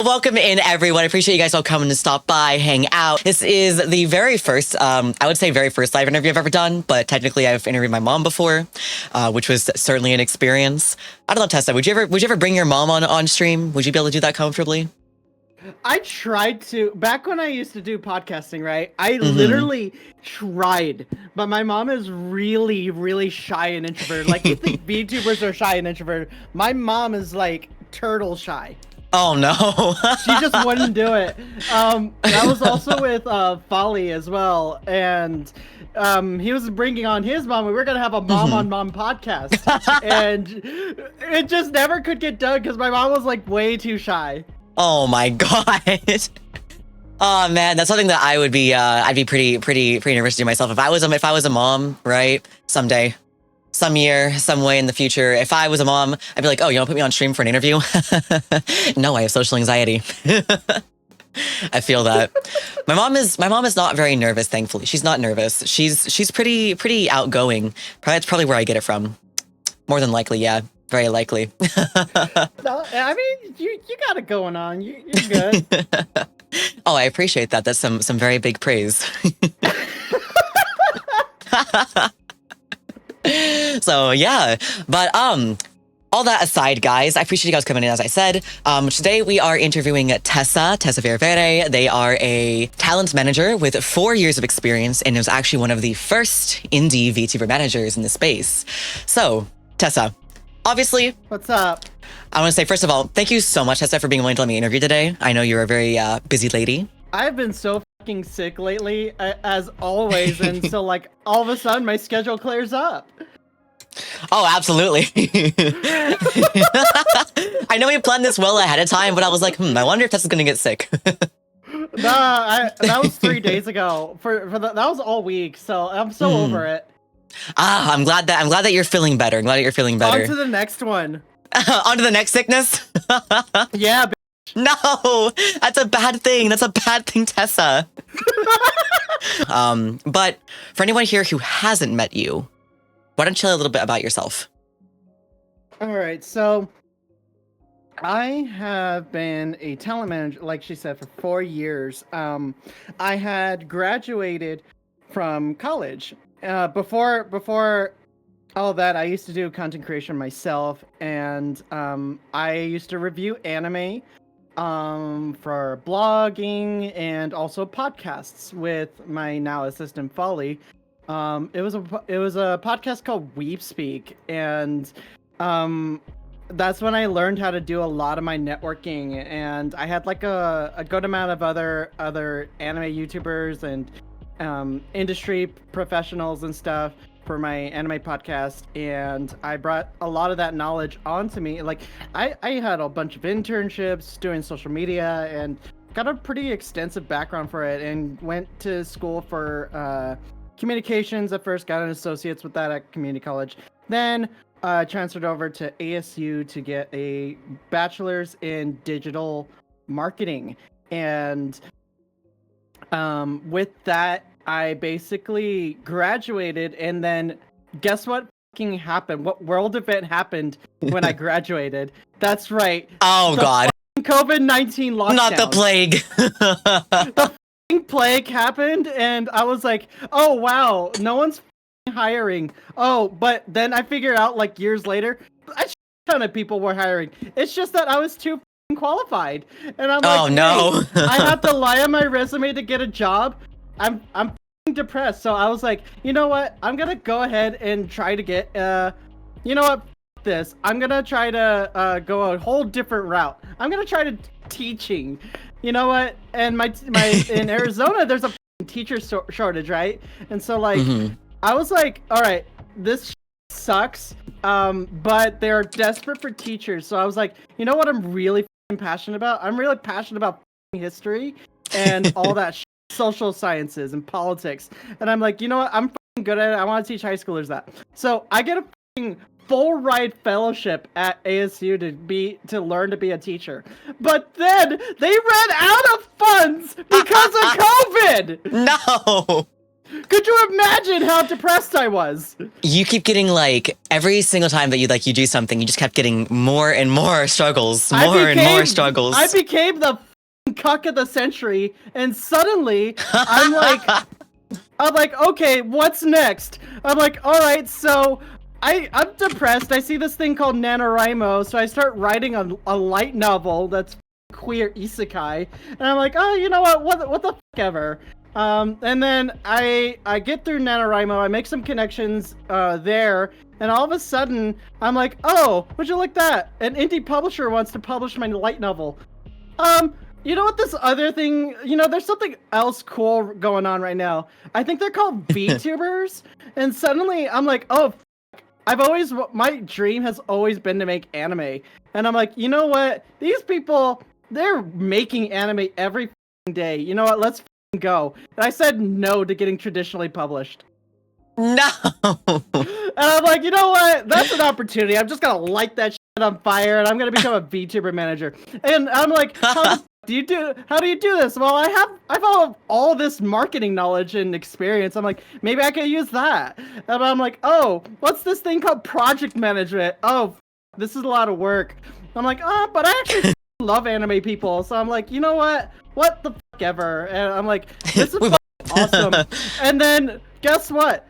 Welcome in, everyone. I appreciate you guys all coming to stop by, hang out. This is the very first, I would say very first live interview I've ever done, but technically I've interviewed my mom before, which was certainly an experience. I don't know, Tessa, would you ever bring your mom on stream? Would you be able to do that comfortably? I tried to, back when I used to do podcasting, right? I literally tried, but my mom is really, really shy and introverted. Like, you think VTubers are shy and introverted. My mom is like turtle shy. Oh no. She just wouldn't do it. That was also with Folly as well, and he was bringing on his mom. We were gonna have a mom on mom podcast, and it just never could get done because my mom was like way too shy. Oh my god. Oh man, that's something that I would be. I'd be pretty nervous to do myself if I was a mom, right? Someday. Some year, some way in the future, if I was a mom, I'd be like, oh, you want to put me on stream for an interview? No, I have social anxiety. I feel that. My mom is not very nervous, thankfully. She's not nervous. She's pretty outgoing. That's probably where I get it from. More than likely, yeah. Very likely. No, I mean, you got it going on. You're good. Oh, I appreciate that. That's some very big praise. So yeah, but all that aside, guys, I appreciate you guys coming in. As I said, today we are interviewing TessaVT. They are a talent manager with 4 years of experience, and is actually one of the first indie VTuber managers in the space. So, Tessa, obviously, What's up? I want to say, first of all, thank you so much, Tessa, for being willing to let me interview today. I know you're a very busy lady. I've been so fucking sick lately, as always, and so like all of a sudden my schedule clears up. Oh, absolutely. I know we planned this well ahead of time, but I was like, I wonder if Tessa's gonna get sick. Nah, that was 3 days ago. That was all week, so I'm so over it. Ah, I'm glad that you're feeling better. I'm glad that you're feeling better. On to the next one. On to the next sickness? Yeah. No, that's a bad thing. That's a bad thing, Tessa. But for anyone here who hasn't met you, why don't you tell a little bit about yourself? All right, so I have been a talent manager, like she said, for 4 years. I had graduated from college. Before all that, I used to do content creation myself, and I used to review anime for blogging and also podcasts with my now assistant Folly. It was a podcast called Weep Speak, and that's when I learned how to do a lot of my networking, and I had like a good amount of other anime YouTubers and industry professionals and stuff for my anime podcast, and I brought a lot of that knowledge onto me. Like I had a bunch of internships doing social media and got a pretty extensive background for it, and went to school for communications at first, got an associate's with that at community college, then transferred over to ASU to get a bachelor's in digital marketing, and with that I basically graduated, and then guess what fucking happened? What world event happened when I graduated? That's right. Oh God. COVID-19 lockdown. Not the plague. The plague happened, and I was like, oh wow, no one's hiring. Oh, but then I figured out like years later, a ton of people were hiring. It's just that I was too qualified, and I'm like, oh no. I have to lie on my resume to get a job. I'm depressed, so I was like, you know what? I'm gonna go ahead and try to get you know what? This. I'm gonna try to go a whole different route. I'm gonna try to teaching. You know what? And my in Arizona, there's a teacher shortage, right? And so like, I was like, all right, this sucks, but they're desperate for teachers. So I was like, you know what? I'm really passionate about. I'm really passionate about history and all that social sciences and politics. And I'm like, you know what? I'm good at it. I want to teach high schoolers that. So I get a full ride fellowship at ASU to learn to be a teacher. But then they ran out of funds because of COVID. No. Could you imagine how depressed I was? You keep getting like every single time that you do something, you just kept getting more and more struggles, more and more struggles. I became the cuck of the century, and suddenly I'm like, okay, what's next? I'm like, all right, so I'm depressed. I see this thing called NaNoWriMo, so I start writing a light novel that's queer isekai, and I'm like, oh, you know what the fuck ever. And then I get through NaNoWriMo, I make some connections there, and all of a sudden I'm like, oh, would you like that? An indie publisher wants to publish my light novel. You know what, this other thing, there's something else cool going on right now. I think they're called vtubers, and suddenly I'm like, oh, my dream has always been to make anime. And I'm like, you know what? These people, they're making anime every day. You know what? Let's go. And I said no to getting traditionally published. No. And I'm like, you know what? That's an opportunity. I'm just gonna light that shit on fire, and I'm gonna become a VTuber manager. And I'm like, how do you do this? Well, I have all this marketing knowledge and experience. I'm like, maybe I could use that. And I'm like, oh, what's this thing called project management? Oh, this is a lot of work. I'm like, but I actually love anime people. So I'm like, you know what? What the fuck ever? And I'm like, this is awesome. And then guess what?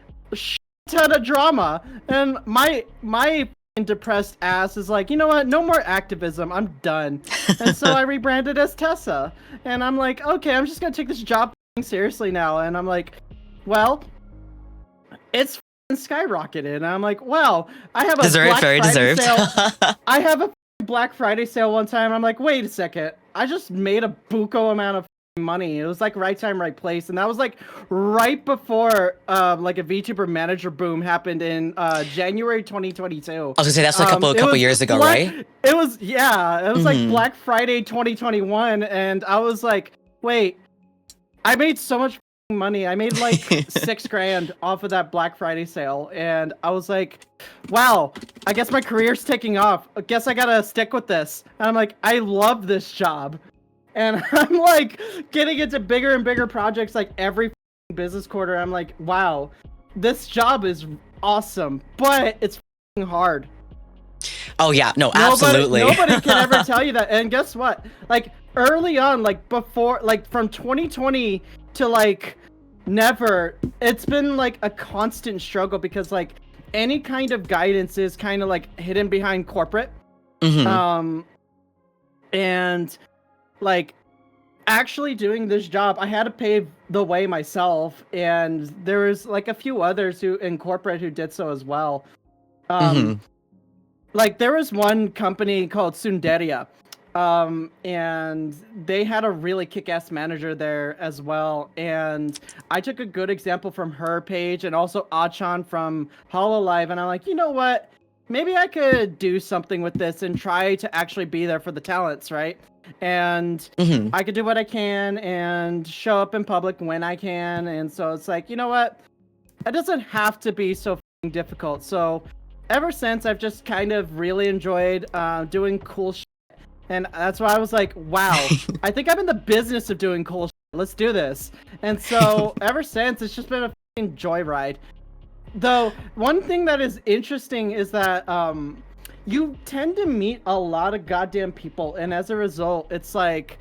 Ton of drama. And my depressed ass is like, you know what? No more activism. I'm done. And so I rebranded as Tessa. And I'm like, okay, I'm just gonna take this job seriously now. And I'm like, well, it's skyrocketed. And I'm like, wow, I have a Black Friday sale. I have a Black Friday sale one time. I'm like, wait a second. I just made a buco amount of money. It was like right time, right place, and that was like right before like a VTuber manager boom happened in January 2022. I was gonna say that's like a couple years ago, right? It was like Black Friday 2021, and I was like, wait, I made so much money. I made like $6,000 off of that Black Friday sale, and I was like, wow, I guess my career's taking off. I guess I gotta stick with this. And I'm like, I love this job. And I'm like getting into bigger and bigger projects like every business quarter. I'm like, wow, this job is awesome, but it's hard. Oh yeah, no, absolutely. Nobody can ever tell you that. And guess what? Like early on, like before, like from 2020 to like never, it's been like a constant struggle because like any kind of guidance is kind of like hidden behind corporate. And like actually doing this job, I had to pave the way myself, and there was like a few others who in corporate who did so as well. Like there was one company called Sundaria, and they had a really kick-ass manager there as well. And I took a good example from her page and also Achan from Hololive, and I'm like, you know what? Maybe I could do something with this and try to actually be there for the talents, right? And I could do what I can and show up in public when I can. And so it's like, you know what? It doesn't have to be so difficult. So ever since, I've just kind of really enjoyed doing cool shit. And that's why I was like, wow, I think I'm in the business of doing cool shit. Let's do this. And so ever since, it's just been a fucking joyride. Though, one thing that is interesting is that you tend to meet a lot of goddamn people, and as a result, it's like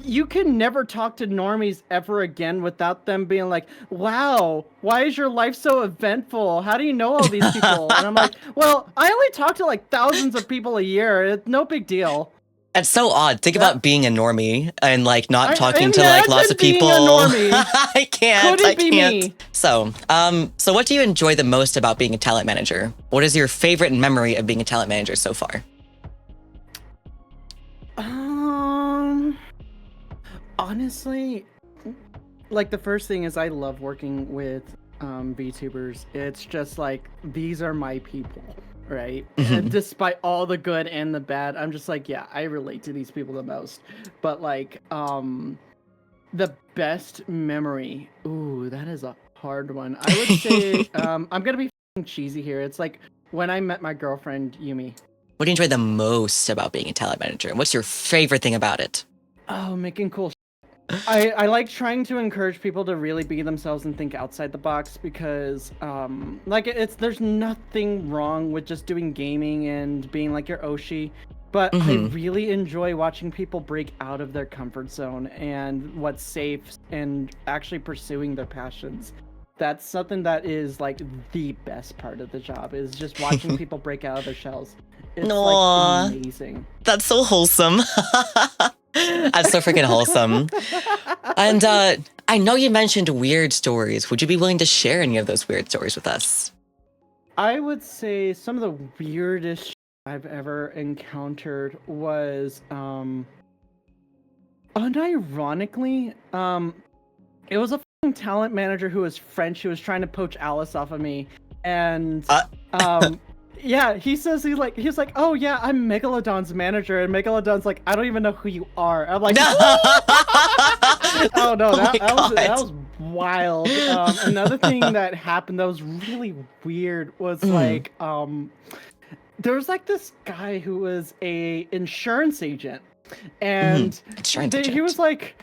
you can never talk to normies ever again without them being like, wow, why is your life so eventful? How do you know all these people? And I'm like, well, I only talk to like thousands of people a year. It's no big deal. It's so odd. Think about being a normie and like not talking to like lots of people. I can't. Could it be me? So what do you enjoy the most about being a talent manager? What is your favorite memory of being a talent manager so far? Honestly, like the first thing is I love working with VTubers. It's just like, these are my people. Right? And despite all the good and the bad, I'm just like, yeah, I relate to these people the most. But like, the best memory, ooh, that is a hard one. I would say, I'm gonna be cheesy here. It's like when I met my girlfriend, Yumi. What do you enjoy the most about being a talent manager? What's your favorite thing about it? Oh, making cool I like trying to encourage people to really be themselves and think outside the box because like there's nothing wrong with just doing gaming and being like your Oshi, but I Hmm. really enjoy watching people break out of their comfort zone and what's safe and actually pursuing their passions. That's something that is like the best part of the job, is just watching people break out of their shells. It's like Aw, amazing. that's so wholesome. That's so freaking wholesome. And I know you mentioned weird stories. Would you be willing to share any of those weird stories with us? I would say some of the weirdest I've ever encountered was unironically, it was a fucking talent manager who was French who was trying to poach Alice off of me. And Uh, um yeah, he's like, "Oh yeah, I'm Megalodon's manager." And Megalodon's like, "I don't even know who you are." I'm like, "Oh no, Oh my that God. was wild." Another thing that happened that was really weird was Mm, like there was like this guy who was a insurance agent, and insurance he agent. was like,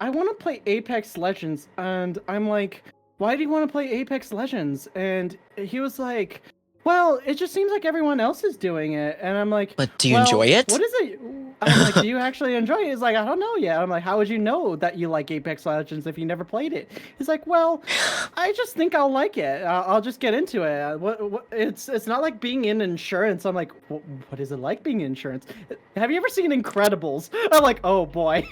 "I want to play Apex Legends," and I'm like, "Why do you want to play Apex Legends?" And he was like, "Well, it just seems like everyone else is doing it," and I'm like, But do you enjoy "Well, it? what is it?" I'm like, "Do you actually enjoy it?" He's like, "I don't know yet." I'm like, "How would you know that you like Apex Legends if you never played it?" He's like, "Well, I just think I'll like it. I'll just get into it. It's not like being in insurance." I'm like, what is it like being in insurance? Have you ever seen Incredibles? I'm like, oh boy.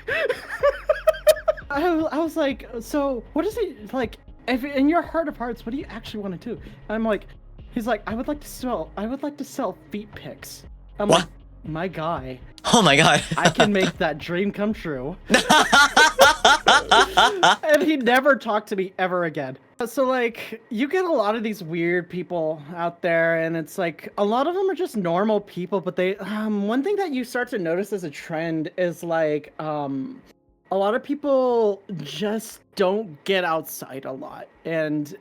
I was like, so what is it like? If in your heart of hearts, what do you actually want to do? I'm like, he's like, I would like to sell feet pics. I'm like, What? my guy, Oh my God. I can make that dream come true. And he never talked to me ever again. So like you get a lot of these weird people out there, and it's like a lot of them are just normal people, but they one thing that you start to notice as a trend is like a lot of people just don't get outside a lot. And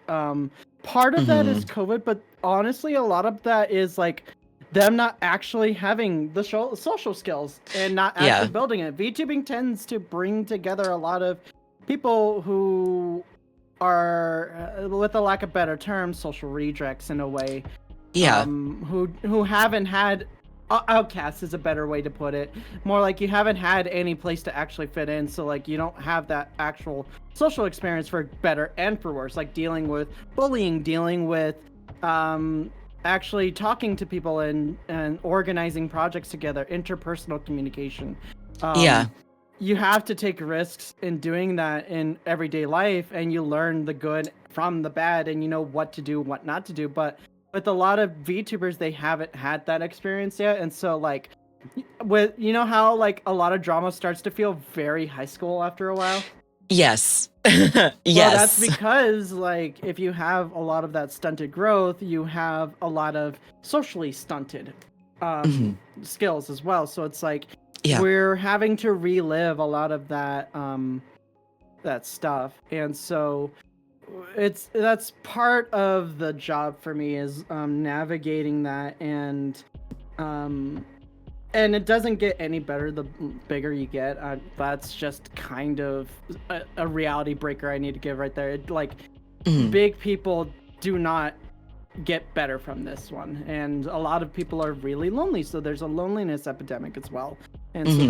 part of that Hmm. is COVID, but honestly a lot of that is like them not actually having the social skills and not actually Yeah. building it. VTubing tends to bring together a lot of people who are, with a lack of better terms, social rejects in a way, Yeah. who haven't had outcasts is a better way to put it. More like you haven't had any place to actually fit in, so like you don't have that actual social experience for better and for worse, like dealing with bullying, dealing with actually talking to people and organizing projects together, interpersonal communication. Yeah. Um, you have to take risks in doing that in everyday life, and you learn the good from the bad, and you know what to do, what not to do. But with a lot of VTubers, they haven't had that experience yet, and so like, with you know how like a lot of drama starts to feel very high school after a while. Yes. Well, that's Yes. because like if you have a lot of that stunted growth, you have a lot of socially stunted Hmm. skills as well. So it's like Yeah. we're having to relive a lot of that that stuff. And so that's part of the job for me, is navigating that. Um and it doesn't get any better the bigger you get. That's just kind of a reality breaker I need to give right there. Like Hmm. big people do not get better from this one, and a lot of people are really lonely, so there's a loneliness epidemic as well. And so Hmm.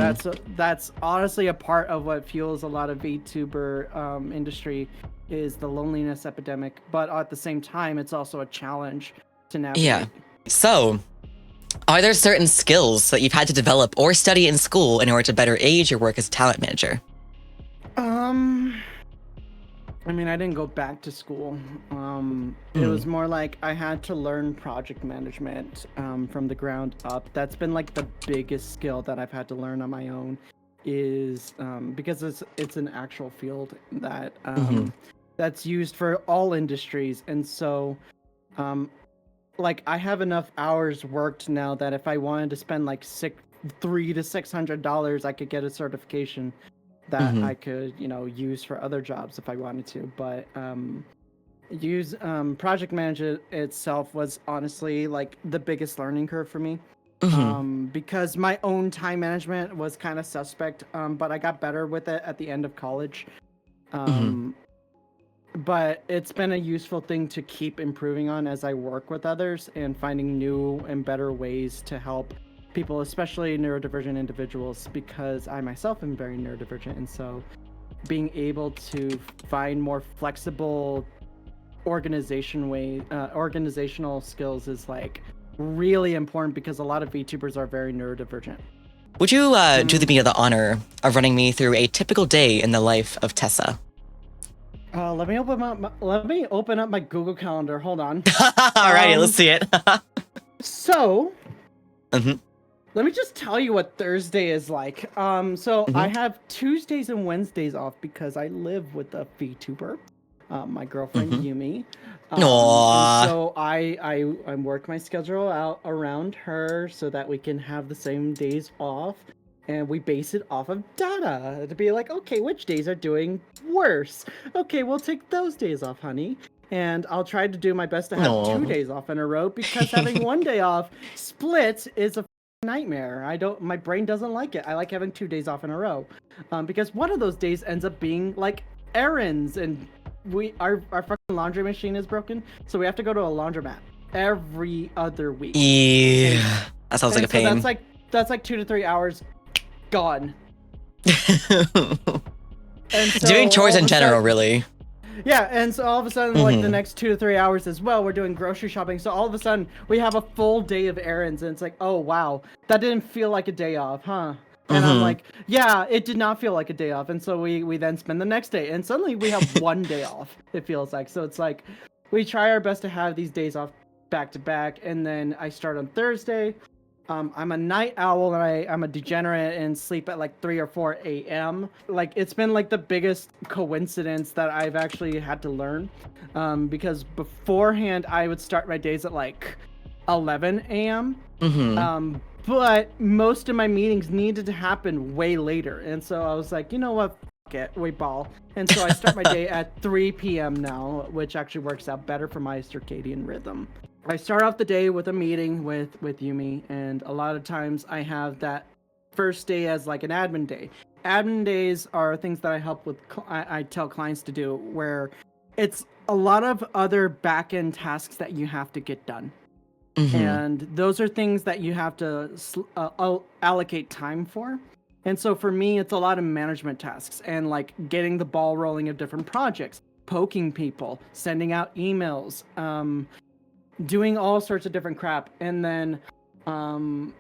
that's honestly a part of what fuels a lot of VTuber industry, is the loneliness epidemic. But at the same time, it's also a challenge to Yeah. navigate. So, are there certain skills that you've had to develop or study in school in order to better aid your work as a talent manager? um I mean, I didn't go back to school. It Mm. was more like I had to learn project management from the ground up. That's been like the biggest skill that I've had to learn on my own, is because it's an actual field that Hmm. that's used for all industries, and so um, like I have enough hours worked now that if I wanted to spend like $300 to $600, I could get a certification that Hmm. I could, use for other jobs if I wanted to. But use project management itself was honestly like the biggest learning curve for me. because my own time management was kind of suspect, but I got better with it at the end of college. But it's been a useful thing to keep improving on as I work with others and finding new and better ways to help people, especially neurodivergent individuals, because I myself am very neurodivergent. And so being able to find more flexible organizational skills is like really important, because a lot of VTubers are very neurodivergent. Would you do me the honor of running me through a typical day in the life of Tessa? Let me open up my Google Calendar. Hold on. Alrighty, let's see it. So, let me just tell you what Thursday is like. I have Tuesdays and Wednesdays off because I live with a VTuber, my girlfriend Yumi. So I work my schedule out around her so that we can have the same days off. And we base it off of data to be like, okay, which days are doing worse? Okay, we'll take those days off, honey. And I'll try to do my best to have 2 days off in a row, because having 1 day off split is a nightmare. My brain doesn't like it. I like having 2 days off in a row, because one of those days ends up being like errands, and our fucking laundry machine is broken, so we have to go to a laundromat every other week. Yeah, that sounds like a pain. That's like 2 to 3 hours gone. Doing chores in general, really. Yeah, and so all of a sudden, like the next 2 to 3 hours as well, we're doing grocery shopping. So all of a sudden, we have a full day of errands, and it's like, oh wow, that didn't feel like a day off, huh? And I'm like, yeah, it did not feel like a day off. And so we then spend the next day, and suddenly we have 1 day off, it feels like. So it's like, we try our best to have these days off back to back, and then I start on Thursday. I'm a night owl, and I'm a degenerate and sleep at like 3 or 4 a.m. Like, it's been like the biggest coincidence that I've actually had to learn, because beforehand I would start my days at like 11 a.m. But most of my meetings needed to happen way later, and so I was like, you know what, fuck it, we ball. And so I start my day at 3 p.m. now, which actually works out better for my circadian rhythm. I start off the day with a meeting with Yumi, and a lot of times I have that first day as like an admin day. Admin days are things that I help with, I tell clients to do, where it's a lot of other back-end tasks that you have to get done. And those are things that you have to allocate time for. And so for me, it's a lot of management tasks and like getting the ball rolling of different projects, poking people, sending out emails, doing all sorts of different crap. And then, and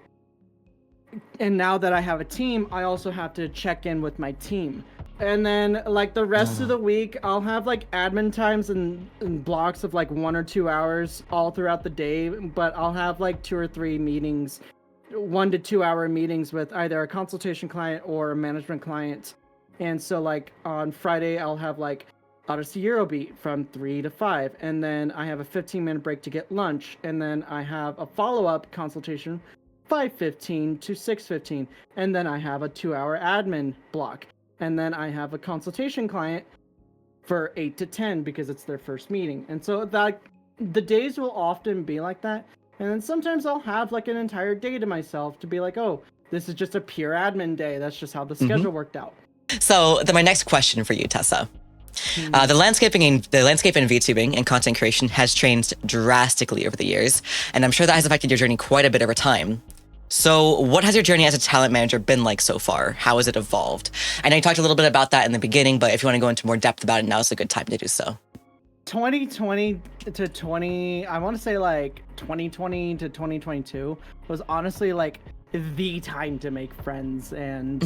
now that I have a team, I also have to check in with my team. And then like the rest of the week, I'll have like admin times and blocks of like 1 or 2 hours all throughout the day, but I'll have like 2 or 3 meetings, 1 to 2 hour meetings with either a consultation client or a management client. And so like on Friday, I'll have like Odyssey Eurobeat from 3 to 5, and then I have a 15-minute break to get lunch, and then I have a follow-up consultation 5:15 to 6:15, and then I have a 2-hour admin block, and then I have a consultation client for 8 to 10 because it's their first meeting. And so that the days will often be like that, and then sometimes I'll have like an entire day to myself to be like, oh, this is just a pure admin day. That's just how the schedule worked out. So then my next question for you, Tessa. The landscape in VTubing and content creation has changed drastically over the years, and I'm sure that has affected your journey quite a bit over time. So what has your journey as a talent manager been like so far? How has it evolved? I know you talked a little bit about that in the beginning, but if you want to go into more depth about it, now is a good time to do so. 2020 to 20, I want to say like 2020 to 2022 was honestly like the time to make friends, and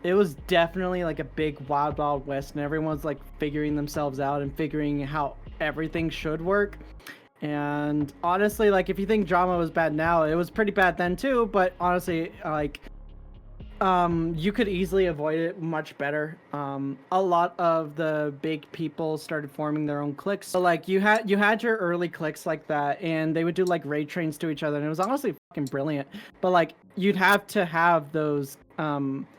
it was definitely like a big wild west, and everyone's like figuring themselves out and figuring how everything should work. And honestly, like, if you think drama was bad now, it was pretty bad then too, but honestly, like, you could easily avoid it much better. A lot of the big people started forming their own cliques. So like you had your early cliques like that, and they would do like raid trains to each other, and it was honestly fucking brilliant. But like you'd have to have those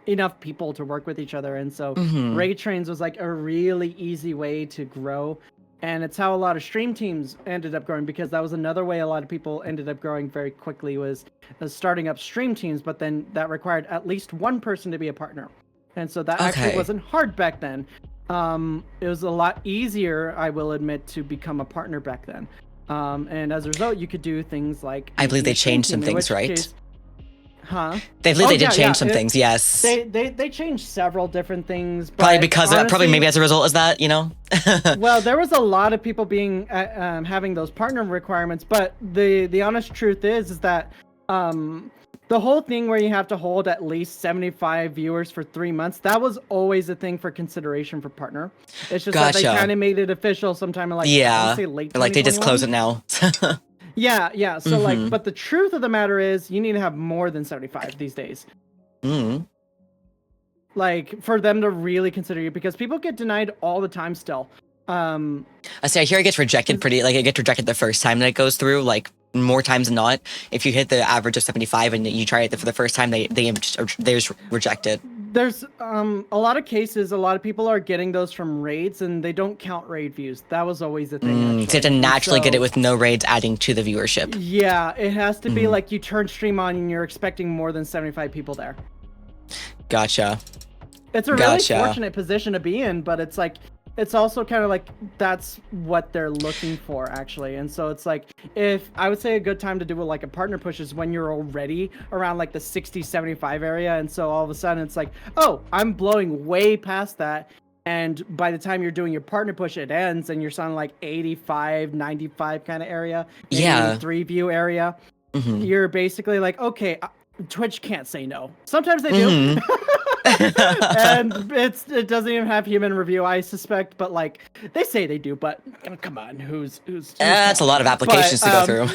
enough people to work with each other, and so raid trains was like a really easy way to grow. And it's how a lot of stream teams ended up growing, because that was another way a lot of people ended up growing very quickly, was starting up stream teams, but then that required at least one person to be a partner. And so that actually wasn't hard back then. It was a lot easier, I will admit, to become a partner back then. And as a result, you could do things like... I believe they changed some things, right? Huh? They did change some things, yes. They changed several different things. But probably because honestly, probably maybe as a result of that, you know? Well, there was a lot of people being having those partner requirements, but the honest truth is that the whole thing where you have to hold at least 75 viewers for 3 months, that was always a thing for consideration for partner. It's just that they kind of made it official sometime in like late 2021. Like they just close it now. Yeah. So like, but the truth of the matter is, you need to have more than 75 these days. Like for them to really consider you, because people get denied all the time still. I hear it gets rejected it gets rejected the first time that it goes through, like more times than not. If you hit the average of 75 and you try it for the first time, they just reject it. There's a lot of cases, a lot of people are getting those from raids, and they don't count raid views. That was always the thing. So you have to naturally get it with no raids adding to the viewership. Yeah, it has to be like you turn stream on and you're expecting more than 75 people there. Gotcha. It's a really fortunate position to be in, but it's like, it's also kind of like that's what they're looking for, actually. And so it's like, if I would say a good time to do like a partner push is when you're already around like the 60-75 area, and so all of a sudden it's like, oh, I'm blowing way past that, and by the time you're doing your partner push, it ends and you're sounding like 85-95 kind of area, maybe 3 view area. You're basically like, okay, Twitch can't say no. Sometimes they do. And it doesn't even have human review, I suspect, but like they say they do, but come on, who's that's a lot of applications to go through.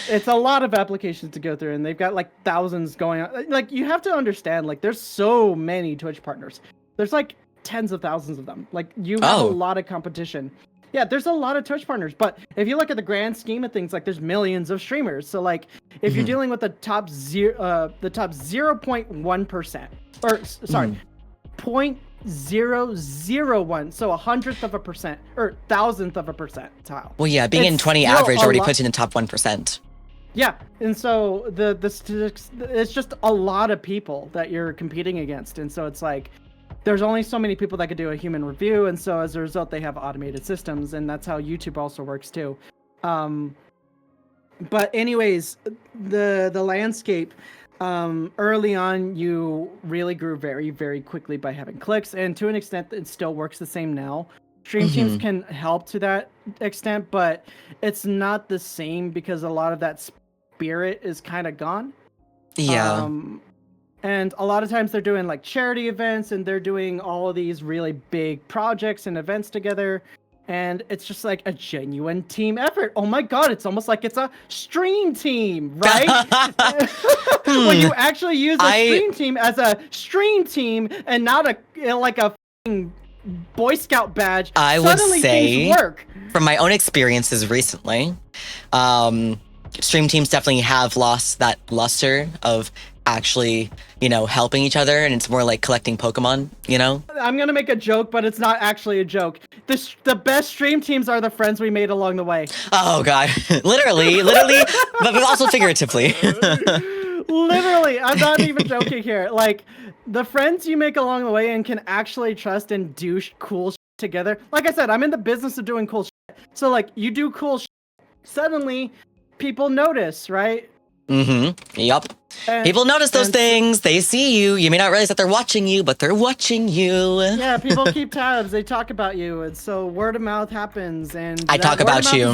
It's a lot of applications to go through, and they've got like thousands going on. Like, you have to understand, like, there's so many Twitch partners. There's like tens of thousands of them. Like, you have a lot of competition. Yeah, there's a lot of Twitch partners, but if you look at the grand scheme of things, like, there's millions of streamers. So like, if you're dealing with the top 0.1%, or sorry, 0.001, so 100th of a percent, or 1,000th of a percentile. Well, yeah, being in 20 average already puts you in the top 1%. Yeah, and so the statistics, it's just a lot of people that you're competing against, and so it's like, there's only so many people that could do a human review, and so as a result, they have automated systems, and that's how YouTube also works too. But anyways, the landscape, early on, you really grew very, very quickly by having clicks, and to an extent, it still works the same now. Stream teams can help to that extent, but it's not the same because a lot of that spirit is kind of gone. Yeah. And a lot of times they're doing like charity events, and they're doing all of these really big projects and events together. And it's just like a genuine team effort. Oh my God, it's almost like it's a stream team, right? When you actually use a stream team as a stream team and not a Boy Scout badge, I would say, things work. From my own experiences recently, stream teams definitely have lost that luster of actually, helping each other, and it's more like collecting Pokemon, I'm gonna make a joke, but it's not actually a joke. The best stream teams are the friends we made along the way. Oh God, literally, but also figuratively. Literally, I'm not even joking here. Like, the friends you make along the way and can actually trust and do cool shit together. Like I said, I'm in the business of doing cool shit. So like, you do cool shit, suddenly people notice, right? Yep. People notice those things. They see you. You may not realize that they're watching you, but they're watching you. Yeah, people keep tabs. They talk about you, and so word of mouth happens. And I talk about you.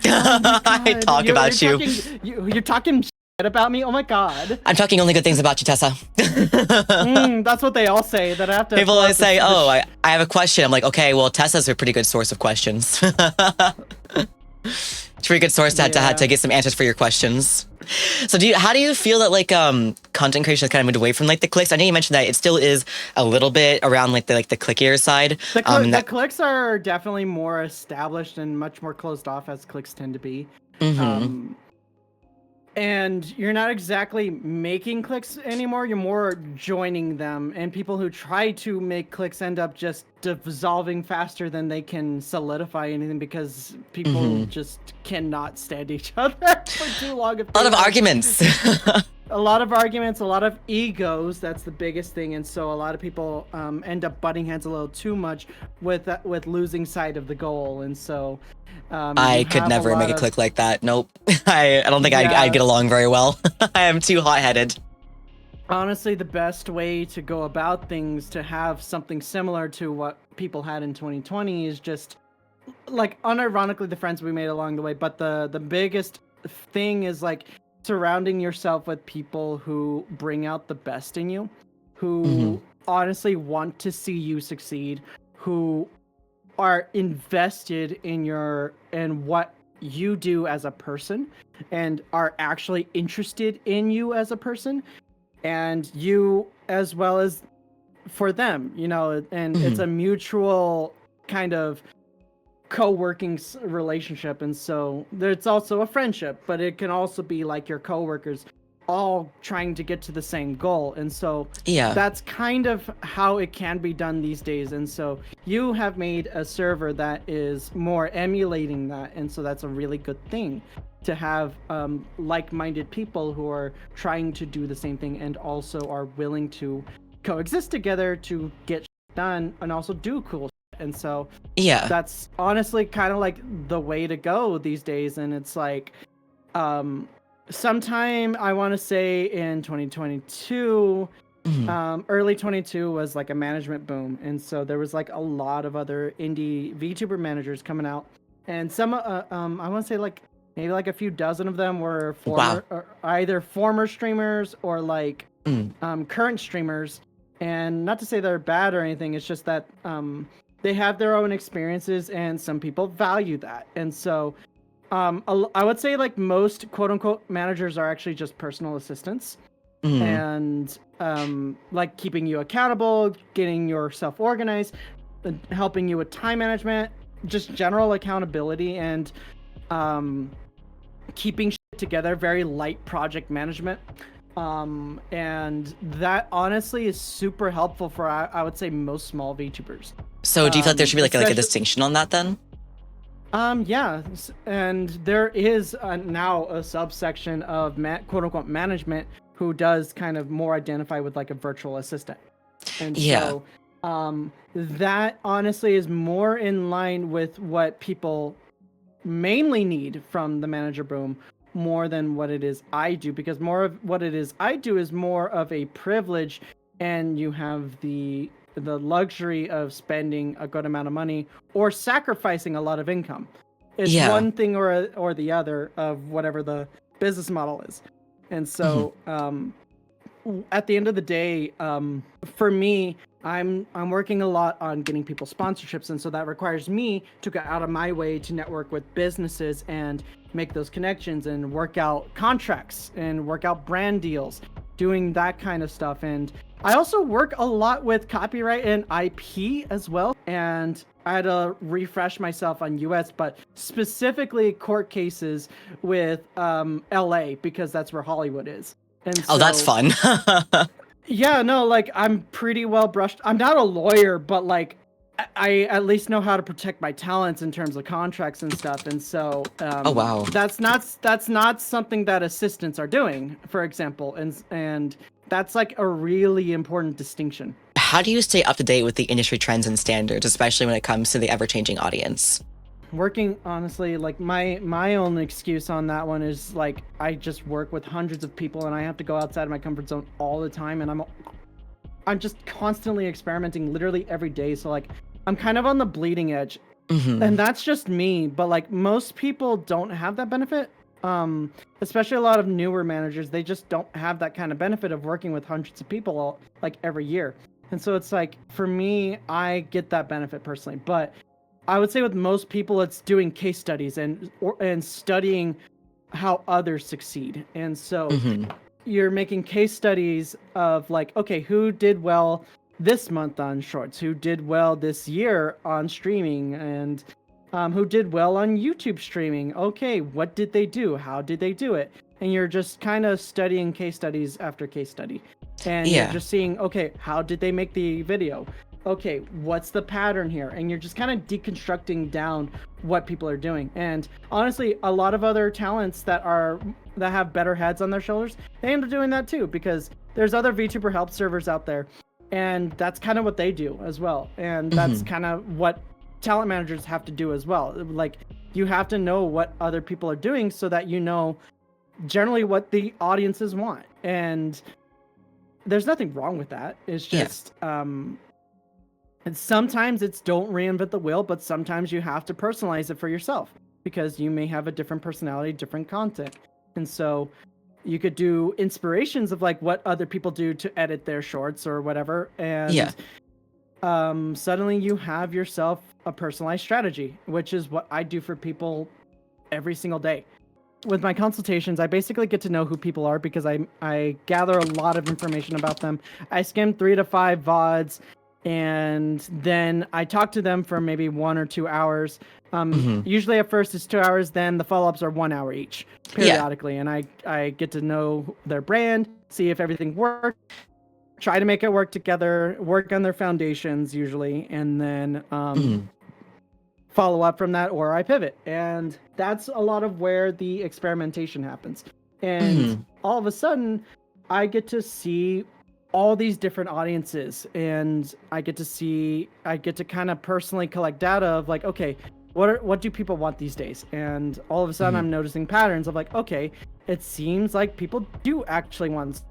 I talk about you. You're talking shit about me. Oh my God. I'm talking only good things about you, Tessa. That's what they all say. That I have to. People always say, "Oh, I have a question." I'm like, okay, well, Tessa's a pretty good source of questions. It's a pretty good source to get some answers for your questions. So how do you feel that like content creation has kind of moved away from like the clicks? I know you mentioned that it still is a little bit around like the clickier side. The clicks are definitely more established and much more closed off, as clicks tend to be. And you're not exactly making clicks anymore, you're more joining them. And people who try to make clicks end up just dissolving faster than they can solidify anything, because people just cannot stand each other for too long. A lot of arguments. A lot of arguments, a lot of egos. That's the biggest thing. And so a lot of people end up butting heads a little too much with losing sight of the goal. And so I could never make a click like that. Nope. I don't think I'd get along very well. I am too hot-headed. Honestly, the best way to go about things to have something similar to what people had in 2020 is just, like, unironically, the friends we made along the way. But the biggest thing is, like, surrounding yourself with people who bring out the best in you, who honestly want to see you succeed, who are invested in what you do as a person, and are actually interested in you as a person, and you as well as for them, you know. And it's a mutual kind of co-working relationship. And so there's also a friendship, but it can also be like your co-workers all trying to get to the same goal. And so that's kind of how it can be done these days. And so you have made a server that is more emulating that, and so that's a really good thing to have like-minded people who are trying to do the same thing and also are willing to coexist together to get done and also do cool. And so that's honestly kind of like the way to go these days. And it's like sometime I want to say in 2022, early 22 was like a management boom. And so there was like a lot of other indie VTuber managers coming out, and some I want to say like maybe like a few dozen of them were or either former streamers or like current streamers. And not to say they're bad or anything, it's just that they have their own experiences, and some people value that. And so I would say like most quote unquote managers are actually just personal assistants, and like keeping you accountable, getting yourself organized, helping you with time management, just general accountability, and keeping shit together, very light project management. And that honestly is super helpful for I would say most small VTubers. So do you feel like there should be like a distinction on that then? Yeah, and there is now a subsection of quote-unquote management who does kind of more identify with like a virtual assistant. And so that honestly is more in line with what people mainly need from the manager boom, more than what it is I do, because more of what it is I do is more of a privilege, and you have the luxury of spending a good amount of money or sacrificing a lot of income. It's one thing or the other of whatever the business model is. And so at the end of the day, for me, I'm working a lot on getting people sponsorships, and so that requires me to go out of my way to network with businesses and make those connections and work out contracts and work out brand deals, doing that kind of stuff. And I also work a lot with copyright and IP as well. And I had to refresh myself on US, but specifically court cases with LA, because that's where Hollywood is. And so, that's fun. Yeah, no, like I'm pretty well brushed. I'm not a lawyer, but like I at least know how to protect my talents in terms of contracts and stuff. And so that's not something that assistants are doing, for example. And that's like a really important distinction. How do you stay up to date with the industry trends and standards, especially when it comes to the ever-changing audience? Working, honestly, like my own excuse on that one is like I just work with hundreds of people, and I have to go outside of my comfort zone all the time, and I'm just constantly experimenting literally every day. So like I'm kind of on the bleeding edge, and that's just me. But like most people don't have that benefit, especially a lot of newer managers. They just don't have that kind of benefit of working with hundreds of people like every year. And so it's like, for me, I get that benefit personally, but I would say with most people, it's doing case studies and studying how others succeed. And so you're making case studies of like, okay, who did well this month on shorts, who did well this year on streaming, and who did well on YouTube streaming. Okay, what did they do? How did they do it? and you're just kind of studying case studies after case study, and you're just seeing, okay, how did they make the video? Okay, what's the pattern here? And you're just kind of deconstructing down what people are doing. And honestly, a lot of other talents that have better heads on their shoulders, they end up doing that too, because there's other VTuber help servers out there, and that's kind of what they do as well. And that's kind of what talent managers have to do as well. Like, you have to know what other people are doing so that you know generally what the audiences want. And there's nothing wrong with that. It's just and sometimes it's don't reinvent the wheel, but sometimes you have to personalize it for yourself, because you may have a different personality, different content. And so you could do inspirations of like what other people do to edit their shorts or whatever. And suddenly you have yourself a personalized strategy, which is what I do for people every single day. With my consultations, I basically get to know who people are, because I gather a lot of information about them. I skim 3 to 5 VODs, and then I talk to them for maybe 1 or 2 hours. Usually at first it's 2 hours, then the follow-ups are 1 hour each, periodically. And I get to know their brand, see if everything works, try to make it work together, work on their foundations usually, and then follow up from that, or I pivot. And that's a lot of where the experimentation happens. And all of a sudden, I get to see all these different audiences, and I get to kind of personally collect data of like, okay, what do people want these days? And all of a sudden I'm noticing patterns of like, okay, it seems like people do actually want,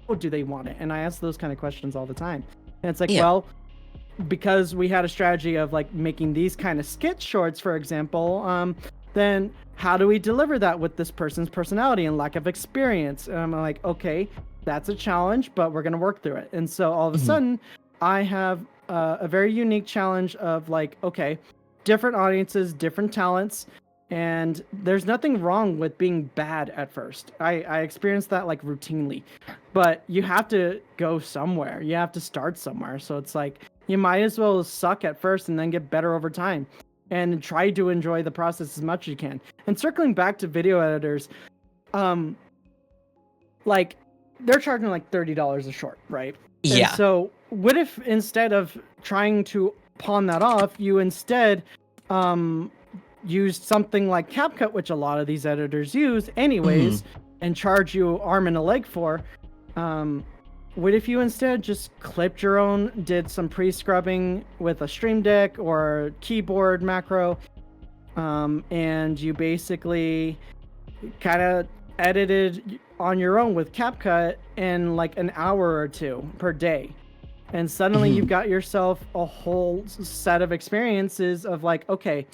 or do they want it? And I ask those kind of questions all the time. And it's like, well, because we had a strategy of like making these kind of skit shorts, for example, then how do we deliver that with this person's personality and lack of experience? And I'm like, okay, that's a challenge, but we're going to work through it. And so all of a sudden I have a very unique challenge of like, okay, different audiences, different talents, and there's nothing wrong with being bad at first. I experienced that like routinely, but you have to go somewhere. You have to start somewhere. So it's like, you might as well suck at first and then get better over time, and try to enjoy the process as much as you can. And circling back to video editors, like, they're charging like $30 a short, right? Yeah. And so what if instead of trying to pawn that off, you instead use something like CapCut, which a lot of these editors use anyways, and charge you arm and a leg for? What if you instead just clipped your own, did some pre-scrubbing with a Stream Deck or keyboard macro, and you basically kind of edited on your own with CapCut in like an hour or 2 per day. And suddenly you've got yourself a whole set of experiences of like, okay,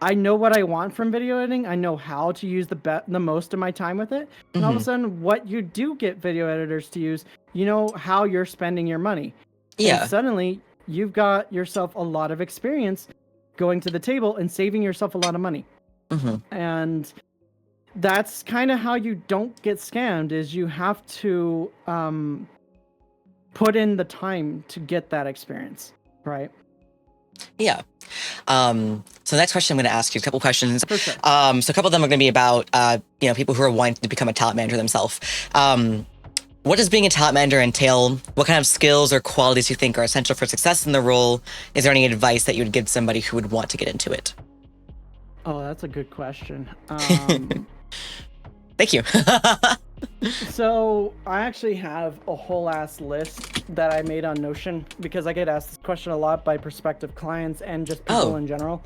I know what I want from video editing. I know how to use the most of my time with it. And all of a sudden, what you do get video editors to use, you know how you're spending your money. Yeah. And suddenly, you've got yourself a lot of experience going to the table and saving yourself a lot of money. And that's kind of how you don't get scammed, is you have to put in the time to get that experience, right? Yeah. So the next question I'm going to ask you a couple questions. For sure. So a couple of them are going to be about, people who are wanting to become a talent manager themselves. What does being a talent manager entail? What kind of skills or qualities do you think are essential for success in the role? Is there any advice that you would give somebody who would want to get into it? Oh, that's a good question. Thank you. So I actually have a whole ass list that I made on Notion, because I get asked this question a lot by prospective clients and just people in general.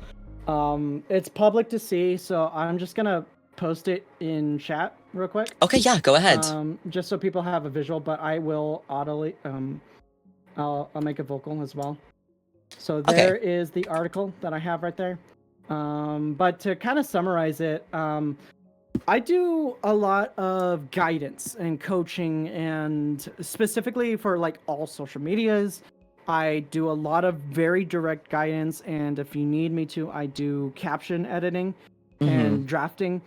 It's public to see, so I'm just gonna post it in chat real quick. Okay, yeah, go ahead. Just so people have a visual, but I will audibly, I'll make it vocal as well. So there is the article that I have right there. But to kind of summarize it, I do a lot of guidance and coaching, and specifically for like all social medias. I do a lot of very direct guidance, and if you need me to, I do caption editing and drafting.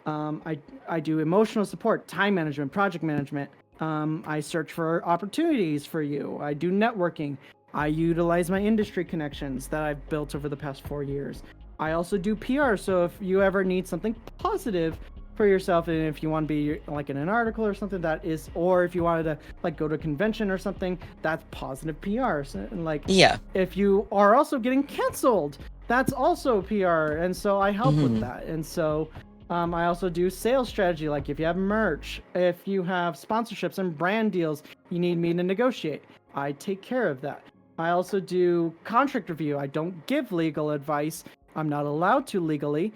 I do emotional support, time management, project management. I search for opportunities for you. I do networking. I utilize my industry connections that I've built over the past 4 years. I also do PR, so if you ever need something positive for yourself, and if you want to be like in an article or something, that is, or if you wanted to like go to a convention or something, that's positive PR. So, and like, Yeah. if you are also getting canceled, that's also PR, and so I help with that. And so I also do sales strategy, like if you have merch, if you have sponsorships and brand deals you need me to negotiate, I take care of that. I also do contract review. I don't give legal advice. I'm not allowed to legally.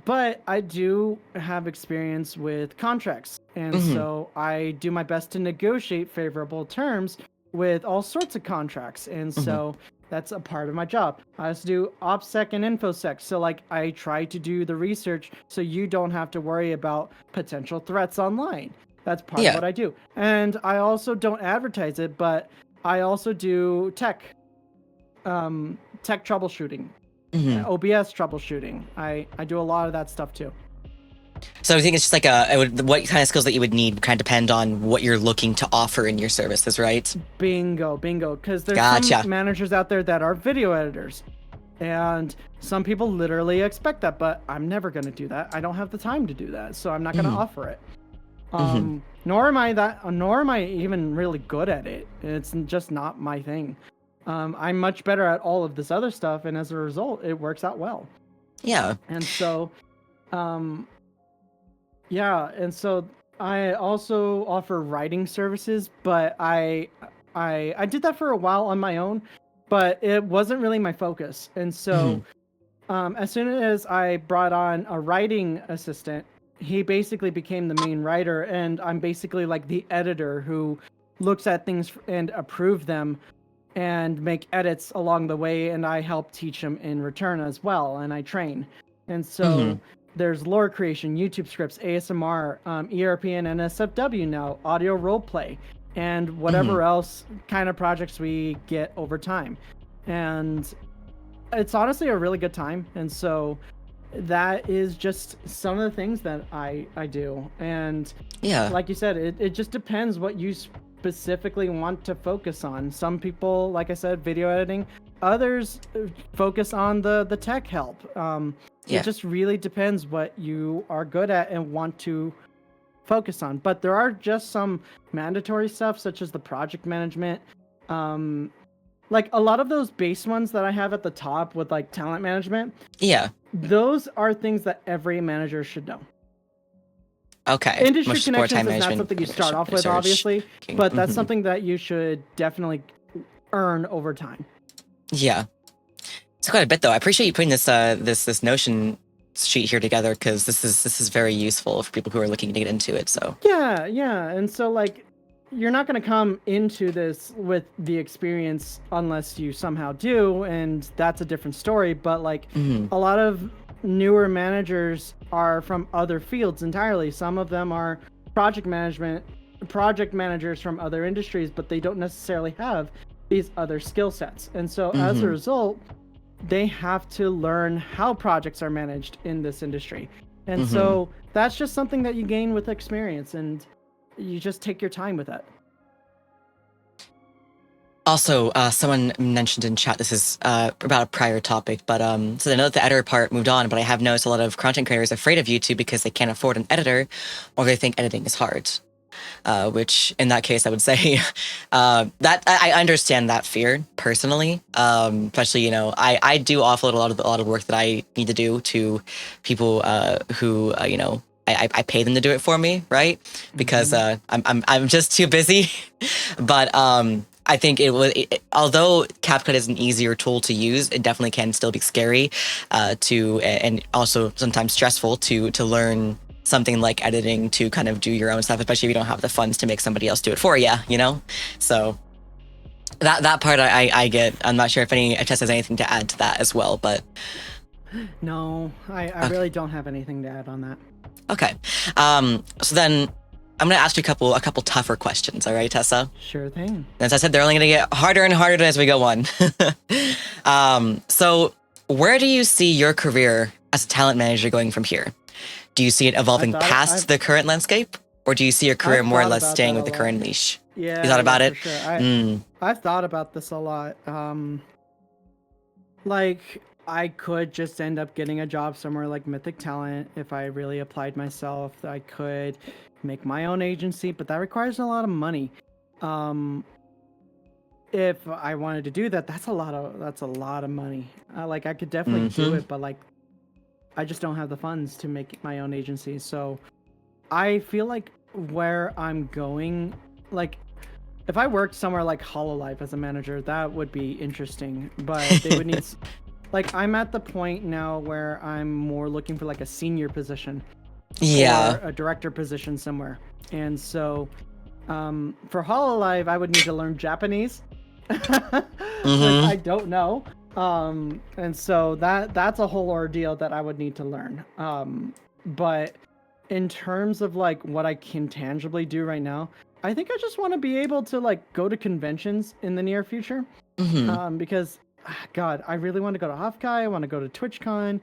But I do have experience with contracts. And so I do my best to negotiate favorable terms with all sorts of contracts. And so that's a part of my job. I also do OPSEC and InfoSec. So like I try to do the research so you don't have to worry about potential threats online. That's part of what I do. And I also don't advertise it, but I also do tech troubleshooting. OBS troubleshooting. I do a lot of that stuff too. So I think it's just like what kind of skills that you would need kind of depend on what you're looking to offer in your services, right? Bingo. Because there's some managers out there that are video editors, and some people literally expect that, but I'm never going to do that. I don't have the time to do that, so I'm not going to offer it. Nor am I even really good at it. It's just not my thing. I'm much better at all of this other stuff, and as a result, it works out well. Yeah. And so, and so I also offer writing services, but I did that for a while on my own, but it wasn't really my focus. And so, as soon as I brought on a writing assistant, he basically became the main writer, and I'm basically like the editor who looks at things and approve them and make edits along the way, and I help teach them in return as well, and I train. And so there's lore creation, YouTube scripts, ASMR, ERP and NSFW now, audio roleplay, and whatever else kind of projects we get over time. And it's honestly a really good time. And so that is just some of the things that I do. And like you said, it just depends what you specifically want to focus on. Some people, like I said, video editing. Others focus on the tech help. It just really depends what you are good at and want to focus on. But there are just some mandatory stuff, such as the project management. Like a lot of those base ones that I have at the top with like talent management. Yeah. Those are things that every manager should know. Okay. Industry connections is not something you start off with, obviously, but that's something that you should definitely earn over time. Yeah. It's quite a bit, though. I appreciate you putting this this Notion sheet here together, because this is very useful for people who are looking to get into it. So yeah, and so like you're not going to come into this with the experience unless you somehow do, and that's a different story. But like a lot of newer managers are from other fields entirely. Some of them are project managers from other industries, but they don't necessarily have these other skill sets. And so as a result, they have to learn how projects are managed in this industry. And so that's just something that you gain with experience, and you just take your time with that. Also, someone mentioned in chat, this is about a prior topic, but so I know that the editor part moved on, but I have noticed a lot of content creators afraid of YouTube because they can't afford an editor, or they think editing is hard. Which, in that case, I would say that I understand that fear personally. Especially, you know, I do offload a lot of work that I need to do to people who you know, I pay them to do it for me, right? Because I'm just too busy. But I think although CapCut is an easier tool to use, it definitely can still be scary and also sometimes stressful to learn something like editing, to kind of do your own stuff, especially if you don't have the funds to make somebody else do it for you, you know? So that part I get. I'm not sure if Tessa has anything to add to that as well, but... No, I really don't have anything to add on that. Okay. So then I'm going to ask you a couple tougher questions, all right, Tessa? Sure thing. As I said, they're only going to get harder and harder as we go on. So where do you see your career as a talent manager going from here? Do you see it evolving past the current landscape, or do you see your career more or less staying with the current niche? Yeah, you thought about it? For sure. I've thought about this a lot. Like, I could just end up getting a job somewhere like Mythic Talent if I really applied myself. I could make my own agency, but that requires a lot of money. If I wanted to do that, that's a lot of money. Like I could definitely do it, but like I just don't have the funds to make my own agency. So I feel like where I'm going, like if I worked somewhere like Hololive as a manager, that would be interesting. But they would need, like, I'm at the point now where I'm more looking for like a senior position, or a director position somewhere. And so, for Hololive, I would need to learn Japanese, which I don't know. And so that's a whole ordeal that I would need to learn. But in terms of like what I can tangibly do right now, I think I just want to be able to like go to conventions in the near future. Because God, I really want to go to Offkai. I want to go to TwitchCon.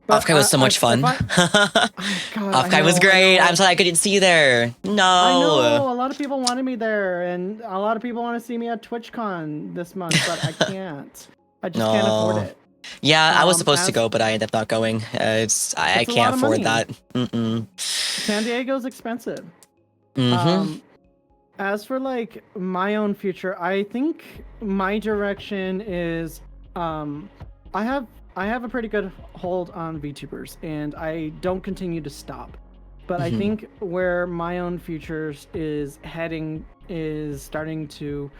Offkai was so much fun. Offkai was great. I'm sorry I couldn't see you there. No. I know. A lot of people wanted me there, and a lot of people want to see me at TwitchCon this month, but I can't. I just can't afford it. Yeah, I was supposed to go, but I ended up not going. I can't afford that. San Diego's expensive. As for like my own future, I think my direction is I have a pretty good hold on VTubers, and I don't continue to stop. But I think where my own future is heading is starting to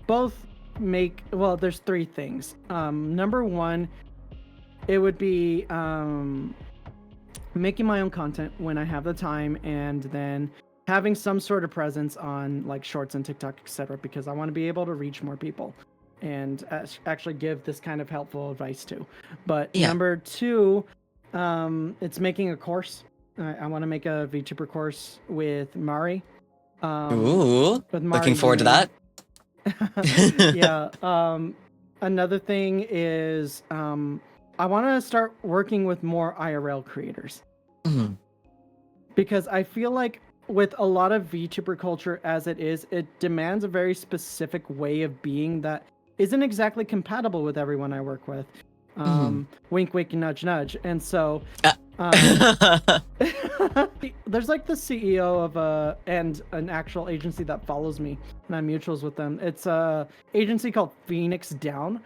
both make, well, there's three things. Number one, it would be making my own content when I have the time, and then having some sort of presence on like shorts and TikTok, etc., because I want to be able to reach more people and actually give this kind of helpful advice to. But number two, it's making a course. I want to make a VTuber course with Mari. Looking forward to that. Another thing is I want to start working with more IRL creators. Because I feel like with a lot of VTuber culture as it is, it demands a very specific way of being that isn't exactly compatible with everyone I work with. Wink, wink, nudge, nudge. And so there's like the CEO of and an actual agency that follows me, and I'm mutuals with them. It's a agency called Phoenix Down.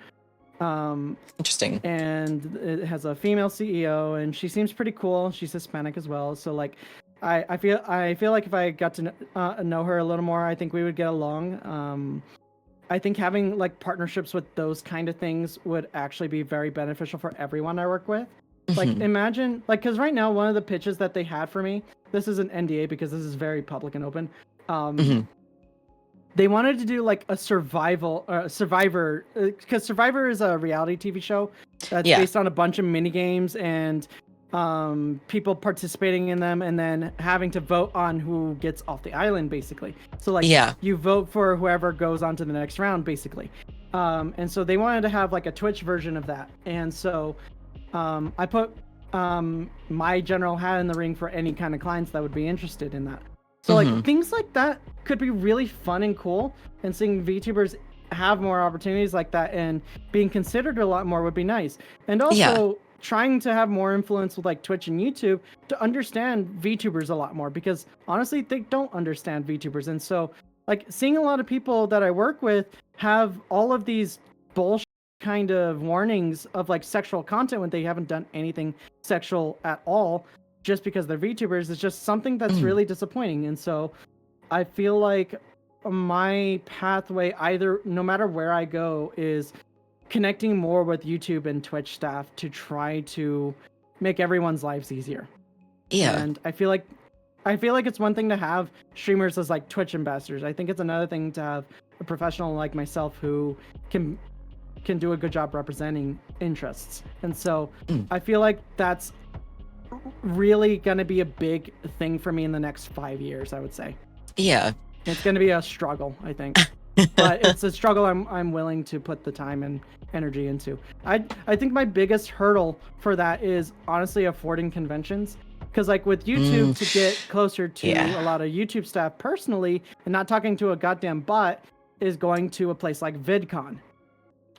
Interesting. And it has a female CEO, and she seems pretty cool. She's Hispanic as well. So like I feel like if I got to know her a little more, I think we would get along. I think having like partnerships with those kind of things would actually be very beneficial for everyone I work with. Like imagine, like, because right now one of the pitches that they had for me, this is an NDA because this is very public and open. They wanted to do like a Survivor, because Survivor is a reality TV show that's based on a bunch of mini games and people participating in them, and then having to vote on who gets off the island, basically. So like you vote for whoever goes on to the next round, basically. And so they wanted to have like a Twitch version of that, and so I put my general hat in the ring for any kind of clients that would be interested in that. So like things like that could be really fun and cool, and seeing VTubers have more opportunities like that and being considered a lot more would be nice. And also trying to have more influence with like Twitch and YouTube to understand VTubers a lot more, because honestly they don't understand VTubers. And so like seeing a lot of people that I work with have all of these bullshit kind of warnings of like sexual content when they haven't done anything sexual at all, just because they're VTubers, is just something that's really disappointing. And so I feel like my pathway, either no matter where I go, is connecting more with YouTube and Twitch staff to try to make everyone's lives easier. And I feel like it's one thing to have streamers as like Twitch ambassadors. I think it's another thing to have a professional like myself who can do a good job representing interests. And so I feel like that's really going to be a big thing for me in the next 5 years, I would say. It's going to be a struggle, I think. But it's a struggle I'm willing to put the time and energy into. I think my biggest hurdle for that is honestly affording conventions. Because like with YouTube, to get closer to a lot of YouTube staff personally and not talking to a goddamn bot, is going to a place like VidCon.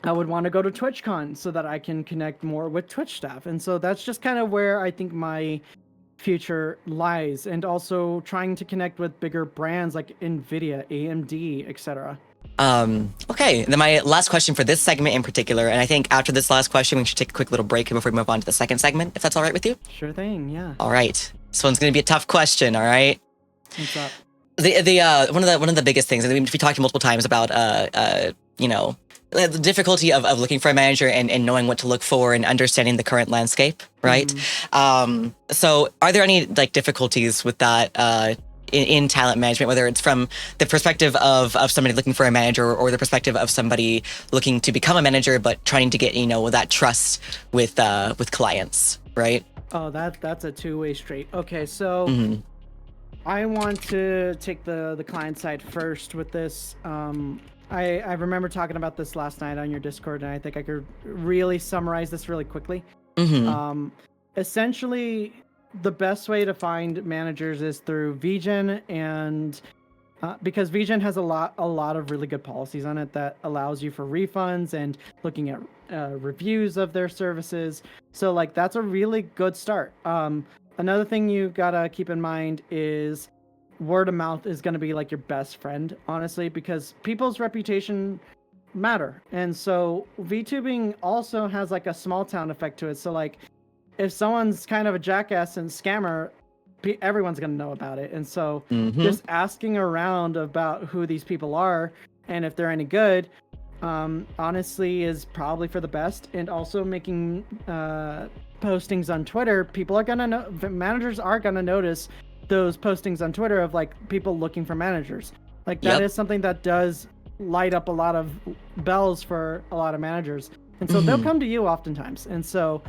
I would want to go to TwitchCon so that I can connect more with Twitch staff. And so that's just kind of where I think my future lies, and also trying to connect with bigger brands like Nvidia, AMD, etc. Okay, then my last question for this segment in particular, and I think after this last question, we should take a quick little break before we move on to the second segment, if that's all right with you. Sure thing, yeah. All right, this one's gonna be a tough question. All right. What's up? One of the biggest things, and we talked multiple times about you know, the difficulty of looking for a manager and knowing what to look for and understanding the current landscape, right? So are there any like difficulties with that in talent management, whether it's from the perspective of somebody looking for a manager or the perspective of somebody looking to become a manager but trying to get, you know, that trust with clients, right? Oh, that's a two-way street. Okay, so I want to take the client side first with this. I remember talking about this last night on your Discord, and I think I could really summarize this really quickly. Essentially, the best way to find managers is through VGen, and because VGen has a lot of really good policies on it that allows you for refunds and looking at reviews of their services. So like that's a really good start. Another thing you gotta keep in mind is word of mouth is gonna be like your best friend, honestly, because people's reputation matter. And so VTubing also has like a small town effect to it. So like if someone's kind of a jackass and scammer, everyone's gonna know about it. And so just asking around about who these people are and if they're any good, honestly, is probably for the best. And also making postings on Twitter, people are gonna know, managers are gonna notice those postings on Twitter of like people looking for managers. Like that is something that does light up a lot of bells for a lot of managers. And so they'll come to you oftentimes. And so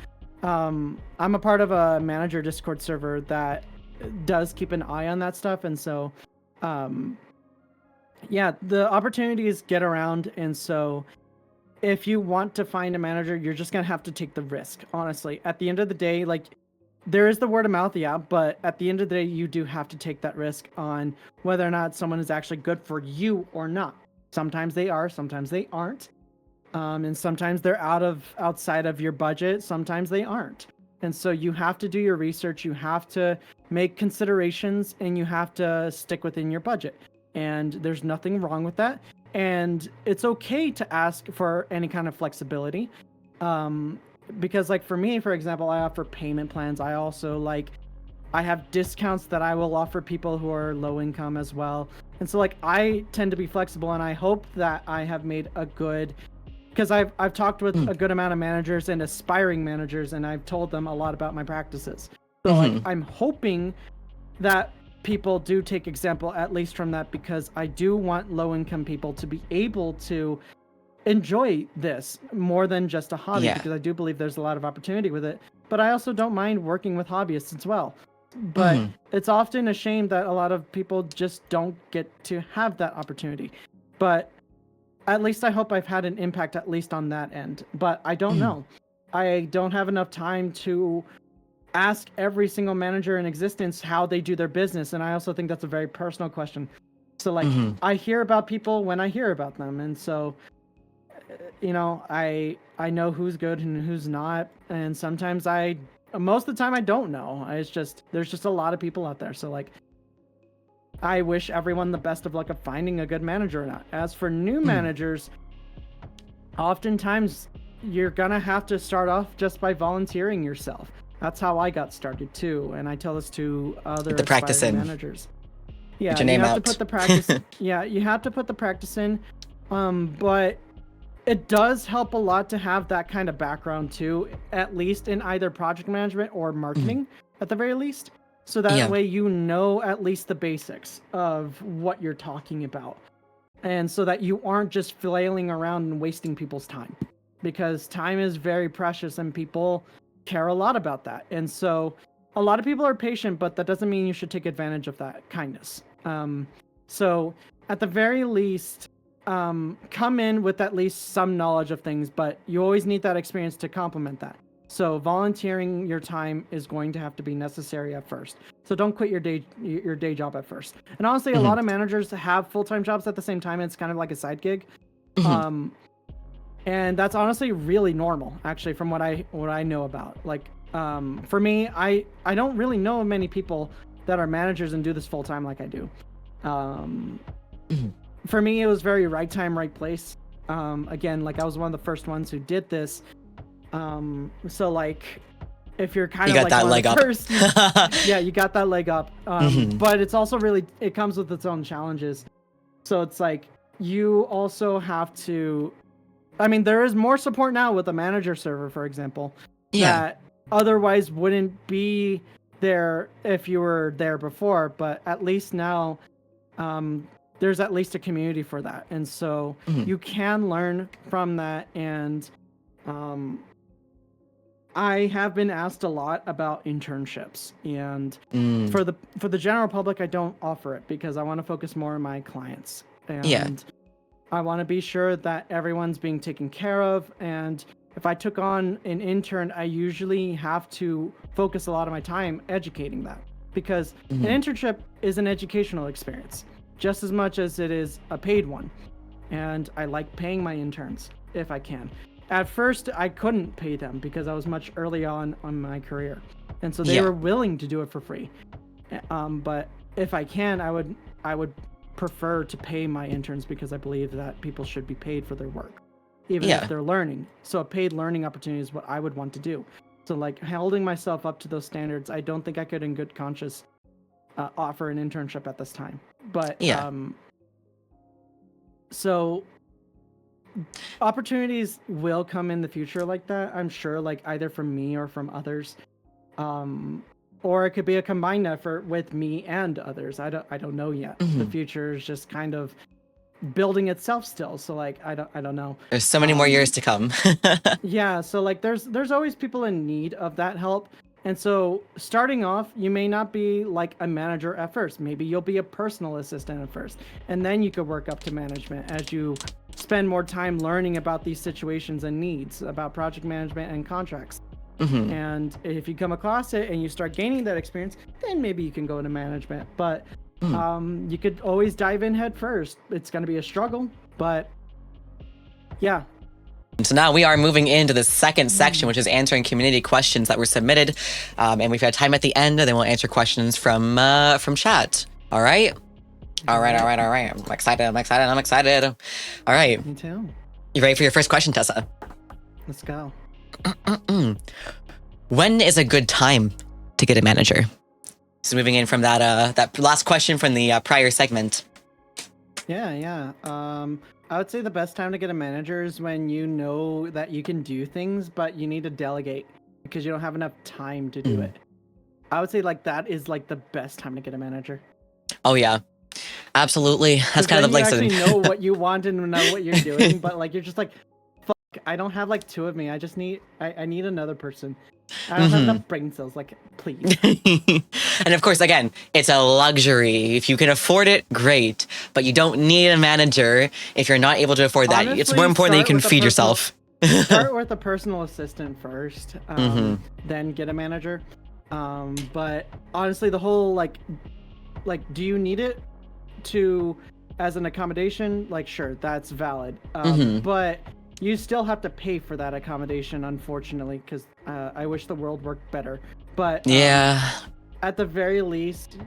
I'm a part of a manager Discord server that does keep an eye on that stuff. And so yeah, the opportunities get around. And so if you want to find a manager, you're just gonna have to take the risk, honestly. At the end of the day, like there is the word of mouth, yeah, but at the end of the day, you do have to take that risk on whether or not someone is actually good for you or not. Sometimes they are, sometimes they aren't. And sometimes they're outside of your budget, sometimes they aren't. And so you have to do your research, you have to make considerations, and you have to stick within your budget. And there's nothing wrong with that. And it's okay to ask for any kind of flexibility. Because like for me, for example, I offer payment plans. I also I have discounts that I will offer people who are low income as well. And so like I tend to be flexible, and I hope that I have made a good, because I've talked with a good amount of managers and aspiring managers, and I've told them a lot about my practices. So like I'm hoping that people do take example at least from that, because I do want low income people to be able to enjoy this more than just a hobby, because I do believe there's a lot of opportunity with it. But I also don't mind working with hobbyists as well. But it's often a shame that a lot of people just don't get to have that opportunity. But at least I hope I've had an impact at least on that end. But I don't know. I don't have enough time to ask every single manager in existence how they do their business. And I also think that's a very personal question. So like I hear about people when I hear about them. And so you know, I know who's good and who's not, and sometimes most of the time I don't know. There's just a lot of people out there. So like I wish everyone the best of luck of finding a good manager or not. As for new managers, oftentimes you're gonna have to start off just by volunteering yourself. That's how I got started too, and I tell this to other aspiring managers. Yeah, you have to put the practice. Yeah, you have to put the practice in. But it does help a lot to have that kind of background too, at least in either project management or marketing at the very least. So that way you know at least the basics of what you're talking about. And so that you aren't just flailing around and wasting people's time. Because time is very precious and people care a lot about that. And so a lot of people are patient, but that doesn't mean you should take advantage of that kindness. So at the very least, come in with at least some knowledge of things, but you always need that experience to complement that. So volunteering your time is going to have to be necessary at first. So don't quit your day job at first. And honestly, a lot of managers have full-time jobs at the same time. It's kind of like a side gig. and that's honestly really normal, actually, from what I know about. Like, for me, I don't really know many people that are managers and do this full time like I do. For me, it was very right time, right place. Again, like I was one of the first ones who did this. So like, if you're kind You of got like that one leg of the up. first, yeah, you got that leg up. Mhm. But it's also really, it comes with its own challenges. So it's like you also have to. I mean, there is more support now with the manager server, for example, Yeah. that otherwise wouldn't be there if you were there before. But at least now, there's at least a community for that, and so Mhm. you can learn from that. And um, I have been asked a lot about internships, and Mm. for the general public, I don't offer it because I want to focus more on my clients, Yeah. and I want to be sure that everyone's being taken care of. And if I took on an intern, I usually have to focus a lot of my time educating that, because an Mhm. internship is an educational experience just as much as it is a paid one. And I like paying my interns if I can. At first, I couldn't pay them because I was much early on my career, and so they Yeah. were willing to do it for free. But if I can, I would prefer to pay my interns because I believe that people should be paid for their work, even Yeah. if they're learning. So a paid learning opportunity is what I would want to do. So like holding myself up to those standards, I don't think I could in good conscience offer an internship at this time. But Yeah. so opportunities will come in the future like that, I'm sure, like either from me or from others. Or it could be a combined effort with me and others. I don't know yet. The Mhm. future is just kind of building itself still. So like I don't know. There's so many more years to come. Yeah, so like there's always people in need of that help. And so starting off, you may not be like a manager at first. Maybe you'll be a personal assistant at first. And then you could work up to management as you spend more time learning about these situations and needs, about project management and contracts. Mhm. And if you come across it and you start gaining that experience, then maybe you can go into management. But you could always dive in head first. It's going to be a struggle, but yeah. So now we are moving into the second section, which is answering community questions that were submitted, and we've got time at the end, and then we'll answer questions from chat. All right. All right. I'm excited. All right. Me too. You ready for your first question, Tessa? Let's go. When is a good time to get a manager? So moving in from that last question from the prior segment. Yeah. I would say the best time to get a manager is when you know that you can do things, but you need to delegate because you don't have enough time to do it. I would say like that is like the best time to get a manager. Oh yeah, absolutely. That's kind of you like actually know what you want and know what you're doing, but like you're just like, fuck, I don't have like two of me. I just need I need another person. I don't have enough brain cells. Like, please. And of course, again, it's a luxury. If you can afford it, great. But you don't need a manager if you're not able to afford that. Honestly, it's more important that you can feed yourself. Start with a personal assistant first, then get a manager. But honestly, the whole like, do you need it to as an accommodation? Like, sure, that's valid. But you still have to pay for that accommodation, unfortunately, because I wish the world worked better. But Yeah. at the very least,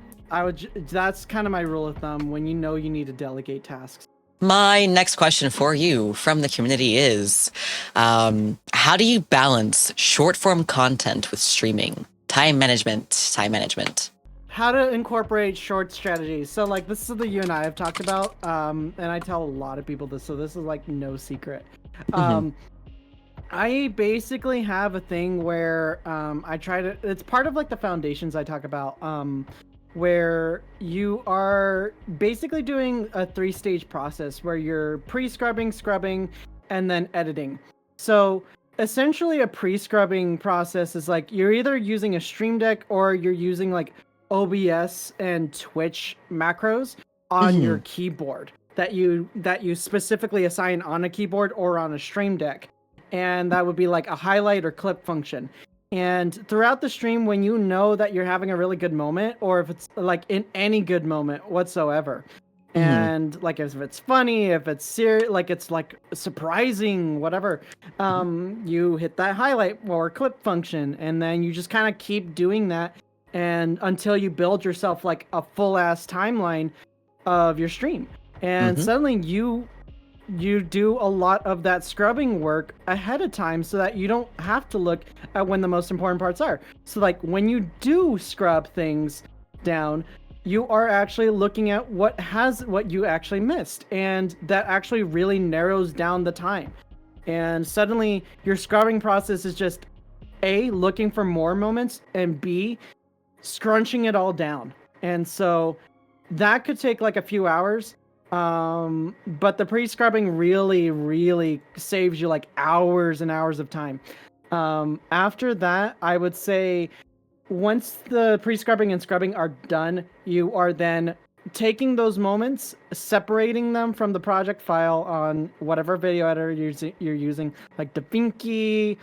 that's kind of my rule of thumb when you know you need to delegate tasks. My next question for you from the community is, how do you balance short form content with streaming? Time management. How to incorporate short strategies. So like this is the you and I have talked about, and I tell a lot of people this, so this is like no secret. I basically have a thing where I try to, it's part of like the foundations I talk about, where you are basically doing a 3-stage process where you're pre-scrubbing, scrubbing, and then editing. So essentially a pre-scrubbing process is like you're either using a Stream Deck or you're using like OBS and Twitch macros on your keyboard that you specifically assign on a keyboard or on a Stream Deck. And that would be like a highlight or clip function. And throughout the stream, when you know that you're having a really good moment, or if it's like in any good moment whatsoever, And like if it's funny, if it's serious, like it's like surprising, whatever, you hit that highlight or clip function, and then you just kind of keep doing that, and until you build yourself like a full ass timeline of your stream, and suddenly you do a lot of that scrubbing work ahead of time so that you don't have to look at when the most important parts are. So like when you do scrub things down, you are actually looking at what you actually missed, and that actually really narrows down the time. And suddenly your scrubbing process is just A, looking for more moments, and B, scrunching it all down. And so that could take like a few hours. But the pre-scrubbing really saves you like hours and hours of time. After that, I would say once the pre-scrubbing and scrubbing are done, you are then taking those moments, separating them from the project file on whatever video editor you're using, like DaVinci,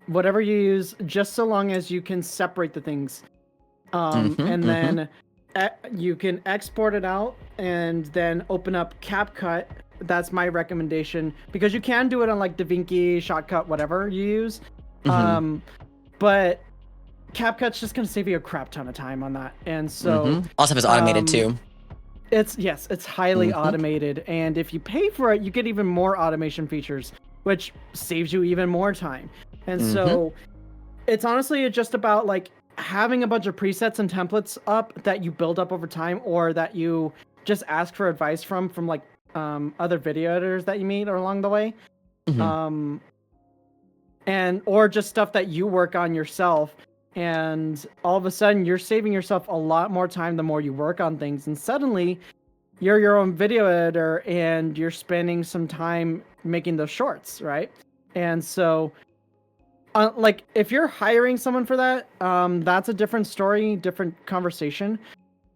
whatever you use, just so long as you can separate the things. And then you can export it out and then open up CapCut. That's my recommendation, because you can do it on like DaVinci, Shotcut, whatever you use. But CapCut's just going to save you a crap ton of time on that. And so also it's automated too. It's highly automated, and if you pay for it, you get even more automation features, which saves you even more time. And so it's honestly just about like having a bunch of presets and templates up that you build up over time, or that you just ask for advice from like other video editors that you meet along the way. And or just stuff that you work on yourself. And all of a sudden, you're saving yourself a lot more time the more you work on things. And suddenly, you're your own video editor, and you're spending some time making those shorts, right? And so, like, if you're hiring someone for that, that's a different story, different conversation.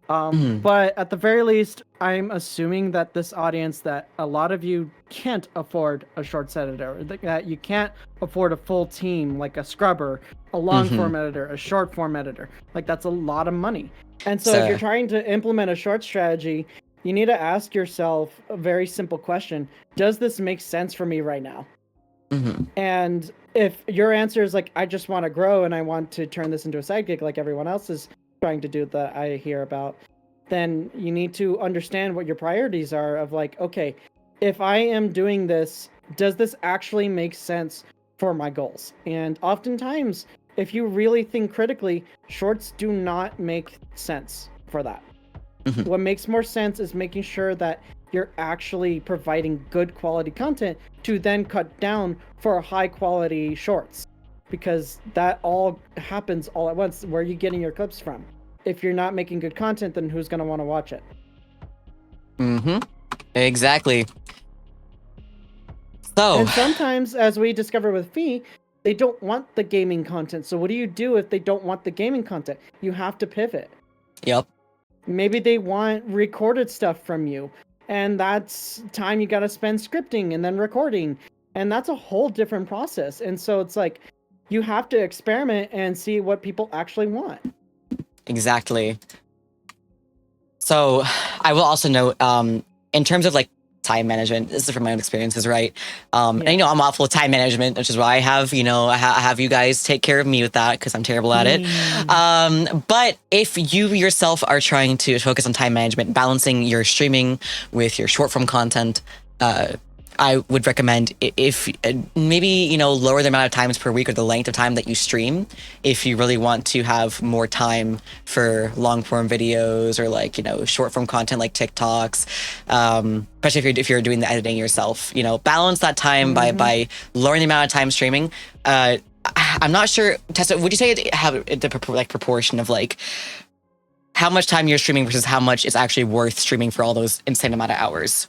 But at the very least, I'm assuming that this audience, that a lot of you can't afford a shorts editor, that you can't afford a full team, like a scrubber, a long form editor, a short form editor. Like that's a lot of money. And so if you're trying to implement a short strategy, you need to ask yourself a very simple question. Does this make sense for me right now? And if your answer is like, I just want to grow and I want to turn this into a side gig like everyone else is trying to do that I hear about, then you need to understand what your priorities are of like, okay, if I am doing this, does this actually make sense for my goals? And oftentimes, if you really think critically, shorts do not make sense for that. What makes more sense is making sure that you're actually providing good quality content to then cut down for high quality shorts, because that all happens all at once. Where are you getting your clips from? If you're not making good content, then who's going to want to watch it? Exactly. So, and sometimes, as we discover with Fee, they don't want the gaming content. So what do you do if they don't want the gaming content? You have to pivot. Yep. Maybe they want recorded stuff from you, and that's time you got to spend scripting and then recording, and that's a whole different process. And so it's like you have to experiment and see what people actually want. Exactly. So I will also note, in terms of like time management, this is from my own experiences, right? And you know, I'm awful with time management, which is why I have, you know, I have you guys take care of me with that, because I'm terrible at it. But if you yourself are trying to focus on time management, balancing your streaming with your short form content, I would recommend, if maybe, you know, lower the amount of times per week or the length of time that you stream, if you really want to have more time for long form videos or like, you know, short form content like TikToks, especially if you're doing the editing yourself, you know, balance that time by lowering the amount of time streaming. I'm not sure, Tessa, would you say have the proportion of like how much time you're streaming versus how much is actually worth streaming for all those insane amount of hours?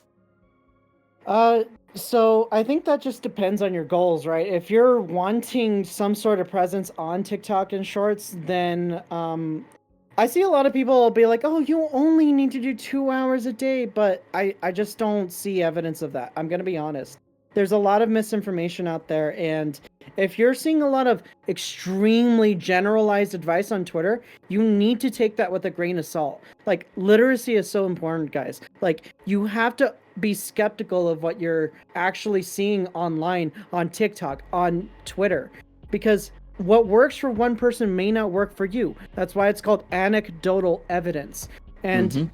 So I think that just depends on your goals, right? If you're wanting some sort of presence on TikTok and Shorts, then I see a lot of people be like, oh, you only need to do 2 hours a day, but I just don't see evidence of that. I'm going to be honest. There's a lot of misinformation out there, and if you're seeing a lot of extremely generalized advice on Twitter, you need to take that with a grain of salt. Like, literacy is so important, guys. Like, you have to be skeptical of what you're actually seeing online, on TikTok, on Twitter, because what works for one person may not work for you. That's why it's called anecdotal evidence. And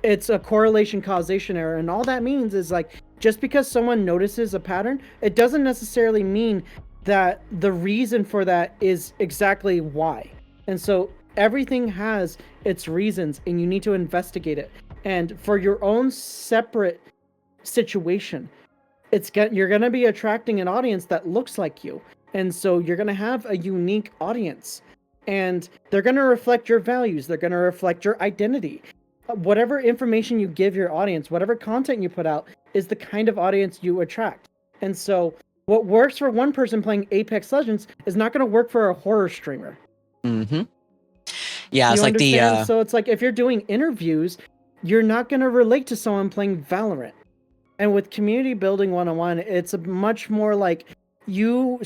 it's a correlation causation error. And all that means is, like, just because someone notices a pattern, it doesn't necessarily mean that the reason for that is exactly why. And so everything has its reasons, and you need to investigate it. And for your own separate situation, you're going to be attracting an audience that looks like you. And so you're going to have a unique audience, and they're going to reflect your values. They're going to reflect your identity. Whatever information you give your audience, whatever content you put out, is the kind of audience you attract. And so what works for one person playing Apex Legends is not going to work for a horror streamer. Yeah, it's like understand? So it's like, if you're doing interviews, you're not going to relate to someone playing Valorant. And with community building 101, it's a much more like, you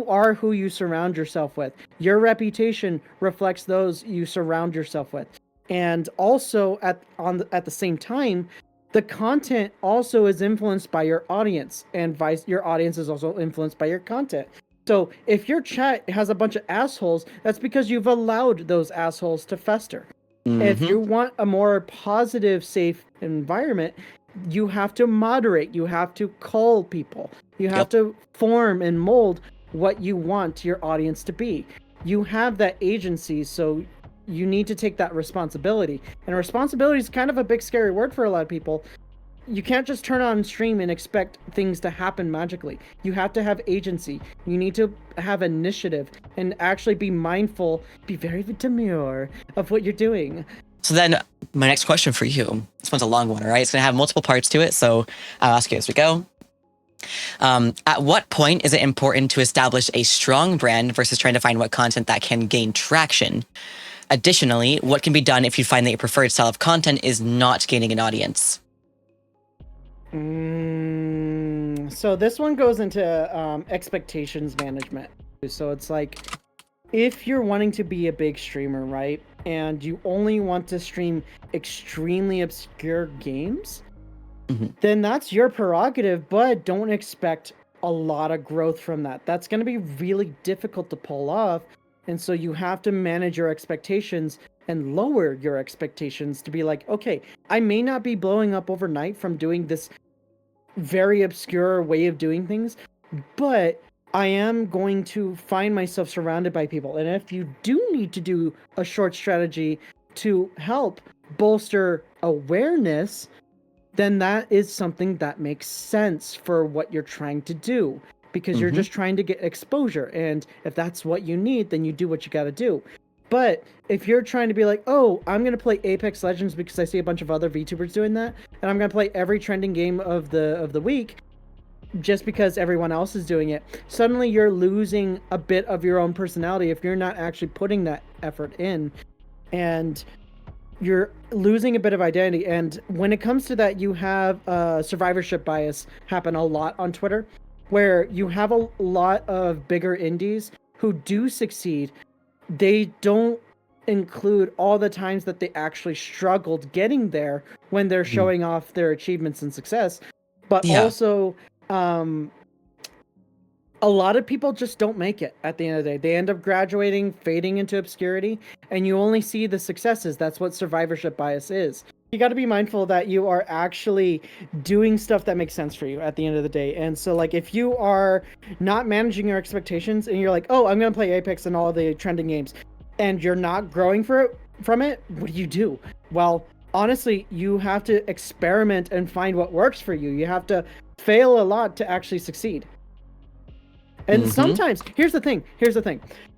are who you surround yourself with. Your reputation reflects those you surround yourself with. And also at the same time, the content also is influenced by your audience, and your audience is also influenced by your content. So if your chat has a bunch of assholes, that's because you've allowed those assholes to fester. If you want a more positive, safe environment, you have to moderate. You have to call people. You have to form and mold what you want your audience to be. You have that agency, so you need to take that responsibility. And responsibility is kind of a big, scary word for a lot of people. You can't just turn on stream and expect things to happen magically. You have to have agency. You need to have initiative and actually be mindful, be very demure of what you're doing. So then my next question for you, this one's a long one, all right? It's going to have multiple parts to it, so I'll ask you as we go. At what point is it important to establish a strong brand versus trying to find what content that can gain traction? Additionally, what can be done if you find that your preferred style of content is not gaining an audience? So this one goes into expectations management. So it's like, if you're wanting to be a big streamer, right, and you only want to stream extremely obscure games, then that's your prerogative, but don't expect a lot of growth from that. That's going to be really difficult to pull off. And so you have to manage your expectations and lower your expectations to be like, okay, I may not be blowing up overnight from doing this very obscure way of doing things, but I am going to find myself surrounded by people. And if you do need to do a short strategy to help bolster awareness, then that is something that makes sense for what you're trying to do, because you're just trying to get exposure. And if that's what you need, then you do what you got to do. But if you're trying to be like, oh, I'm going to play Apex Legends because I see a bunch of other VTubers doing that, and I'm going to play every trending game of the week just because everyone else is doing it, suddenly you're losing a bit of your own personality if you're not actually putting that effort in, and you're losing a bit of identity. And when it comes to that, you have survivorship bias happen a lot on Twitter, where you have a lot of bigger indies who do succeed. They don't include all the times that they actually struggled getting there when they're showing off their achievements and success. But also, a lot of people just don't make it at the end of the day. They end up graduating, fading into obscurity, and you only see the successes. That's what survivorship bias is. You got to be mindful that you are actually doing stuff that makes sense for you at the end of the day. And so, like, if you are not managing your expectations and you're like, oh, I'm going to play Apex and all the trending games, and you're not growing from it, what do? Well, honestly, you have to experiment and find what works for you. You have to fail a lot to actually succeed. And sometimes, here's the thing.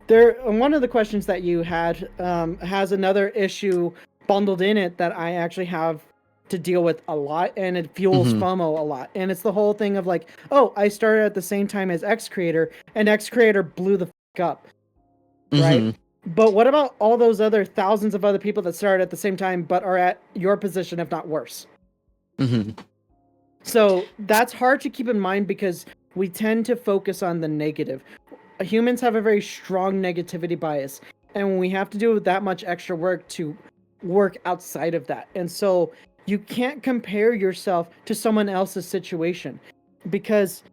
One of the questions that you had has another issue bundled in it that I actually have to deal with a lot, and it fuels FOMO a lot. And it's the whole thing of like, oh, I started at the same time as X creator, and X creator blew the up, right? But what about all those other thousands of other people that started at the same time but are at your position, if not worse? So that's hard to keep in mind because we tend to focus on the negative. Humans have a very strong negativity bias, and we have to do that much extra work to work outside of that. And so you can't compare yourself to someone else's situation, because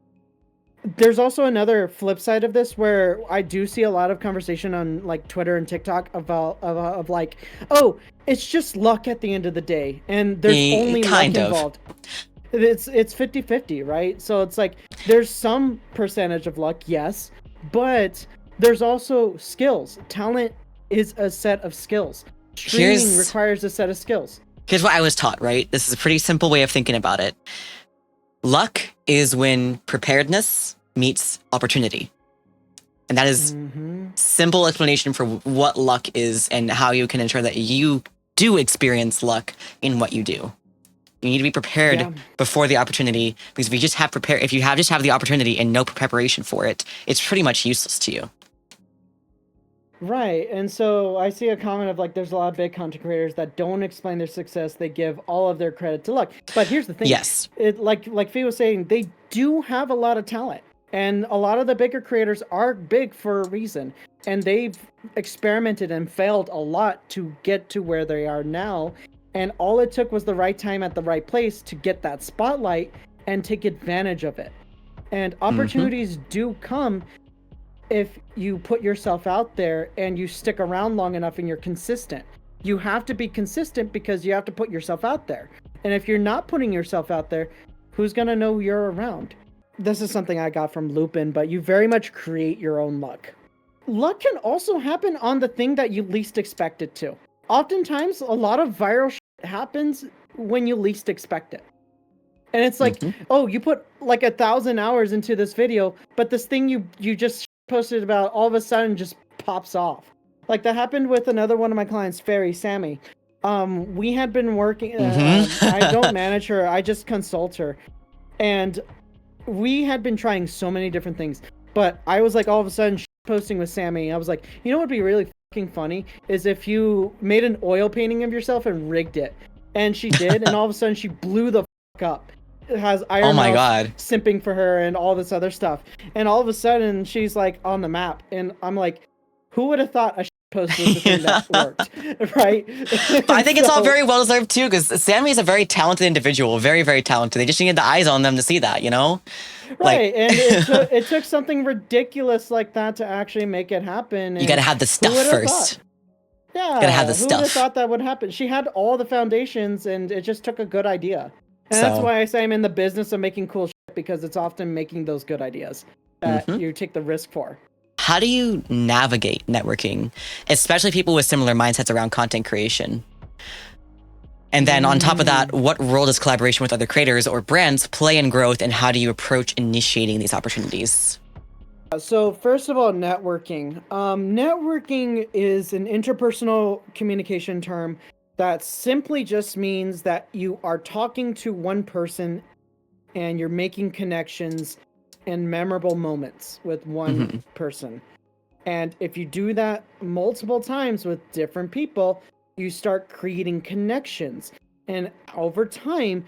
there's also another flip side of this where I do see a lot of conversation on like Twitter and TikTok about of like, oh, it's just luck at the end of the day, and there's only luck involved. It's 50-50, right? So it's like there's some percentage of luck, yes, but there's also skills. Talent is a set of skills. Streaming requires a set of skills. Here's what I was taught, right? This is a pretty simple way of thinking about it. Luck is when preparedness meets opportunity. And that is simple explanation for what luck is and how you can ensure that you do experience luck in what you do. You need to be prepared before the opportunity, because if you just have the opportunity and no preparation for it, it's pretty much useless to you. Right. And so I see a comment of like, there's a lot of big content creators that don't explain their success. They give all of their credit to luck. But here's the thing. Yes. Like Fee was saying, they do have a lot of talent. And a lot of the bigger creators are big for a reason. And they've experimented and failed a lot to get to where they are now. And all it took was the right time at the right place to get that spotlight and take advantage of it. And opportunities do come if you put yourself out there and you stick around long enough and you're consistent. You have to be consistent because you have to put yourself out there. And if you're not putting yourself out there, who's going to know you're around? This is something I got from Lupin, but you very much create your own luck. Luck can also happen on the thing that you least expect it to. Oftentimes, a lot of viral shit happens when you least expect it. And it's like, oh, you put like 1,000 hours into this video, but this thing you just posted about all of a sudden just pops off. Like that happened with another one of my clients, Fairy Sammy. We had been working, I don't manage her, I just consult her. And we had been trying so many different things, but I was like all of a sudden posting with Sammy. I was like, you know what would be really fucking funny is if you made an oil painting of yourself and rigged it. And she did, and all of a sudden she blew the fuck up. It has Iron Mouse simping for her and all this other stuff. And all of a sudden she's like on the map. And I'm like, who would have thought a post was the thing that worked, right? But I think it's all very well deserved too, because Sammy is a very talented individual, very, very talented. They just need the eyes on them to see that, you know? Right, and it took something ridiculous like that to actually make it happen. You gotta have the stuff first. Yeah, you gotta have the who stuff. Who would have thought that would happen? She had all the foundations, and it just took a good idea. And that's why I say I'm in the business of making cool shit, because it's often making those good ideas that you take the risk for. How do you navigate networking, especially people with similar mindsets around content creation? And then on top of that, what role does collaboration with other creators or brands play in growth, and how do you approach initiating these opportunities? So first of all, networking. Networking is an interpersonal communication term that simply just means that you are talking to one person and you're making connections and memorable moments with one person. And if you do that multiple times with different people, you start creating connections. And over time,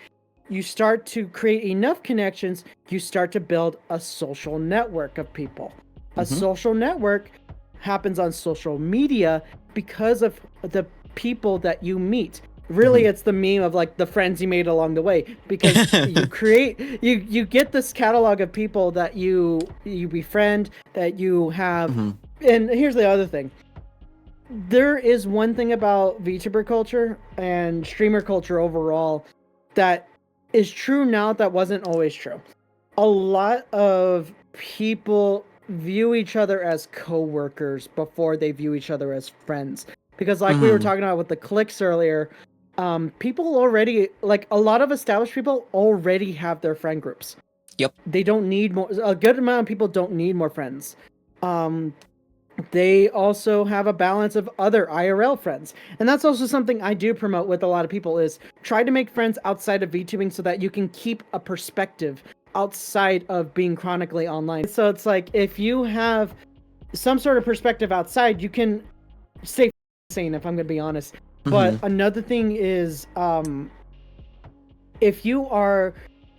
you start to create enough connections, you start to build a social network of people. A social network happens on social media because of the people that you meet. Really, it's the meme of like the friends you made along the way, because you get this catalog of people that you befriend, that you have. And here's the other thing. There is one thing about VTuber culture and streamer culture overall that is true now that wasn't always true. A lot of people view each other as co-workers before they view each other as friends. Because like we were talking about with the cliques earlier, people already, like a lot of established people already have their friend groups. Yep. They don't need more, a good amount of people don't need more friends. They also have a balance of other IRL friends. And that's also something I do promote with a lot of people, is try to make friends outside of VTubing so that you can keep a perspective outside of being chronically online. So it's like, if you have some sort of perspective outside, you can stay sane, if I'm going to be honest. But another thing is, if you are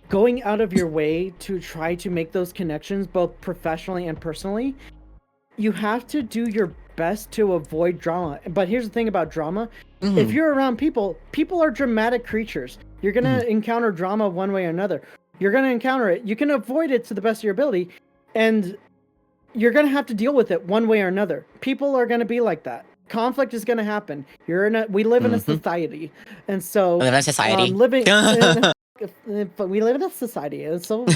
going out of your way to try to make those connections both professionally and personally, you have to do your best to avoid drama. But here's the thing about drama. If you're around people are dramatic creatures. You're going to encounter drama one way or another. You're going to encounter it. You can avoid it to the best of your ability, and you're going to have to deal with it one way or another. People are going to be like that. Conflict is going to happen. We live in a society. And so We live in a society. but we live in a society. It's so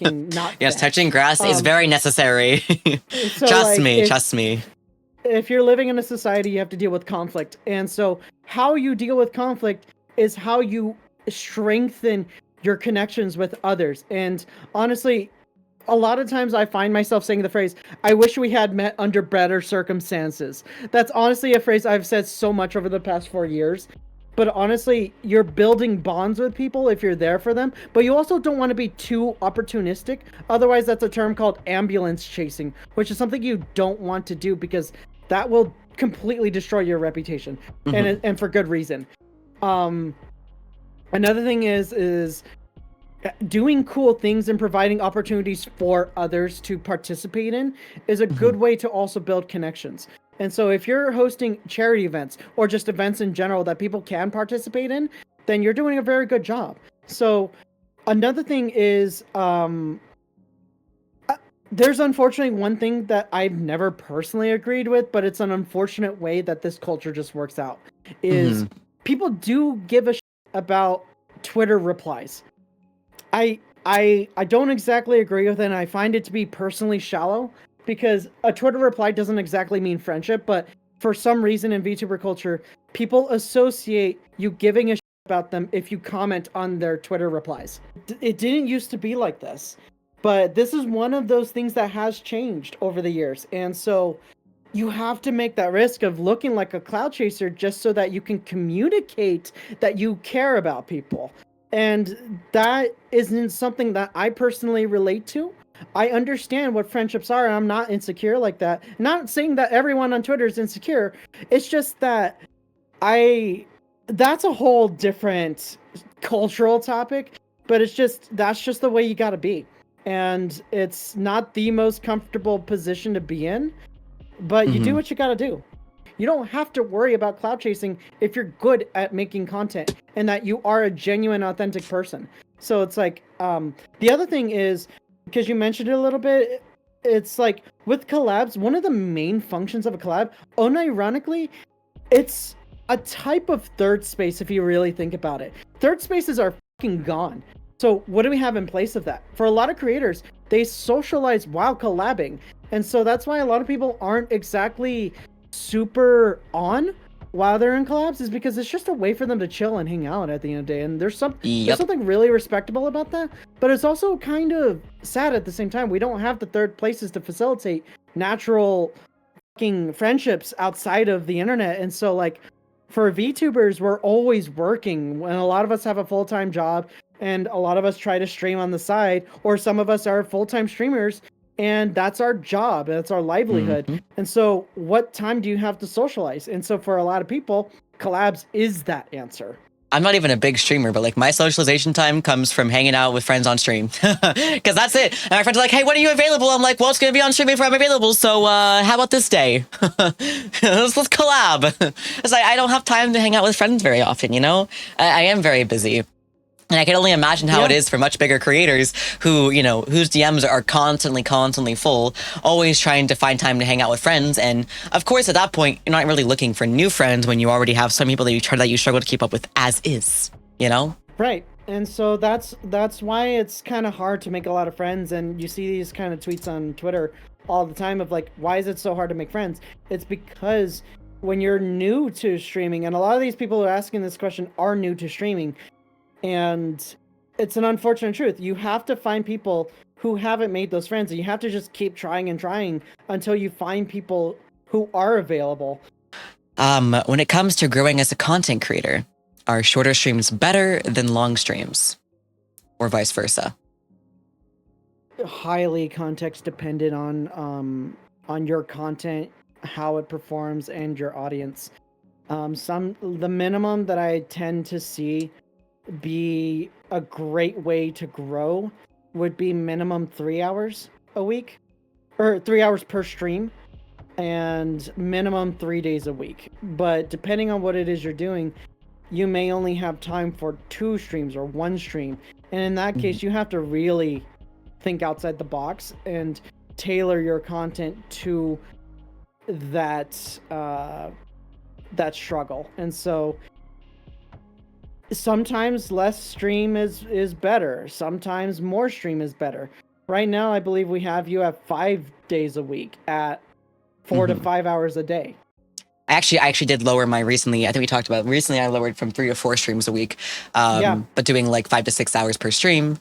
not yes, fair. touching grass is very necessary. So, trust me. If you're living in a society, you have to deal with conflict. And so how you deal with conflict is how you strengthen your connections with others. And honestly, a lot of times I find myself saying the phrase, I wish we had met under better circumstances. That's honestly a phrase I've said so much over the past 4 years. But honestly, you're building bonds with people if you're there for them. But you also don't want to be too opportunistic. Otherwise, that's a term called ambulance chasing, which is something you don't want to do because that will completely destroy your reputation. And for good reason. Another thing is doing cool things and providing opportunities for others to participate in is a good way to also build connections. And so if you're hosting charity events or just events in general that people can participate in, then you're doing a very good job. So another thing is, there's unfortunately one thing that I've never personally agreed with, but it's an unfortunate way that this culture just works out, is people do give a shit about Twitter replies. I don't exactly agree with it, and I find it to be personally shallow, because a Twitter reply doesn't exactly mean friendship, but for some reason in VTuber culture, people associate you giving a shit about them if you comment on their Twitter replies. It didn't used to be like this, but this is one of those things that has changed over the years. And so you have to make that risk of looking like a cloud chaser just so that you can communicate that you care about people. And that isn't something that I personally relate to. I understand what friendships are, and I'm not insecure like that. Not saying that everyone on Twitter is insecure. It's just that that's a whole different cultural topic, but that's just the way you gotta be. And it's not the most comfortable position to be in, but you do what you gotta do. You don't have to worry about cloud chasing if you're good at making content and that you are a genuine, authentic person. So it's like, the other thing is, because you mentioned it a little bit, it's like with collabs, one of the main functions of a collab, unironically, it's a type of third space if you really think about it. Third spaces are fucking gone. So what do we have in place of that? For a lot of creators, they socialize while collabing. And so that's why a lot of people aren't exactly super on while they're in collabs, is because it's just a way for them to chill and hang out at the end of the day. And there's something really respectable about that, but it's also kind of sad at the same time. We don't have the third places to facilitate natural fucking friendships outside of the internet. And so like for VTubers, we're always working, and a lot of us have a full-time job, and a lot of us try to stream on the side, or some of us are full-time streamers, and that's our job, that's our livelihood. And so what time do you have to socialize? And so for a lot of people, collabs is that answer. I'm not even a big streamer, but like my socialization time comes from hanging out with friends on stream, because that's it. And my friends are like, "Hey, when are you available?" I'm like, "Well, it's gonna be on stream if I'm available. So, how about this day? let's collab." It's like I don't have time to hang out with friends very often. You know, I am very busy. And I can only imagine how it is for much bigger creators who, you know, whose DMs are constantly full, always trying to find time to hang out with friends. And of course, at that point, you're not really looking for new friends when you already have some people that you struggle to keep up with as is, you know? Right. And so that's why it's kind of hard to make a lot of friends. And you see these kind of tweets on Twitter all the time of like, why is it so hard to make friends? It's because when you're new to streaming, and a lot of these people who are asking this question are new to streaming, and it's an unfortunate truth. You have to find people who haven't made those friends, and you have to just keep trying and trying until you find people who are available. When it comes to growing as a content creator, are shorter streams better than long streams, or vice versa? Highly context dependent on your content, how it performs, and your audience. The minimum that I tend to see be a great way to grow would be minimum 3 hours a week, or 3 hours per stream, and minimum 3 days a week. But depending on what it is you're doing, you may only have time for 2 streams or 1 stream. And in that case, you have to really think outside the box and tailor your content to that that struggle. And so sometimes less stream is better. Sometimes more stream is better. Right now, I believe we have you at 5 days a week at 4 to 5 hours a day. I actually did lower my recently. I think we talked about recently. I lowered from 3 to 4 streams a week, but doing like 5 to 6 hours per stream.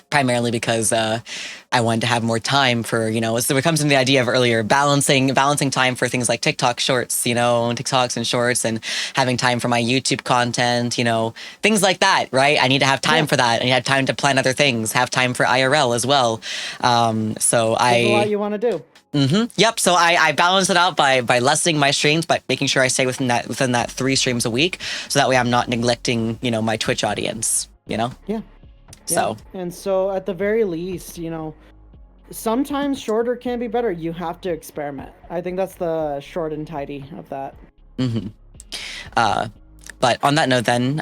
Primarily because I wanted to have more time for, so it comes into the idea of earlier balancing time for things like TikTok shorts, TikToks and shorts, and having time for my YouTube content, things like that, right? I need to have time for that. I need to have time to plan other things, have time for IRL as well. There's a lot you want to do. Yep. So I balance it out by lessening my streams, but making sure I stay within that 3 streams a week, so that way I'm not neglecting, my Twitch audience, Yeah. So, and so at the very least, sometimes shorter can be better. You have to experiment. I think that's the short and tidy of that. But on that note then,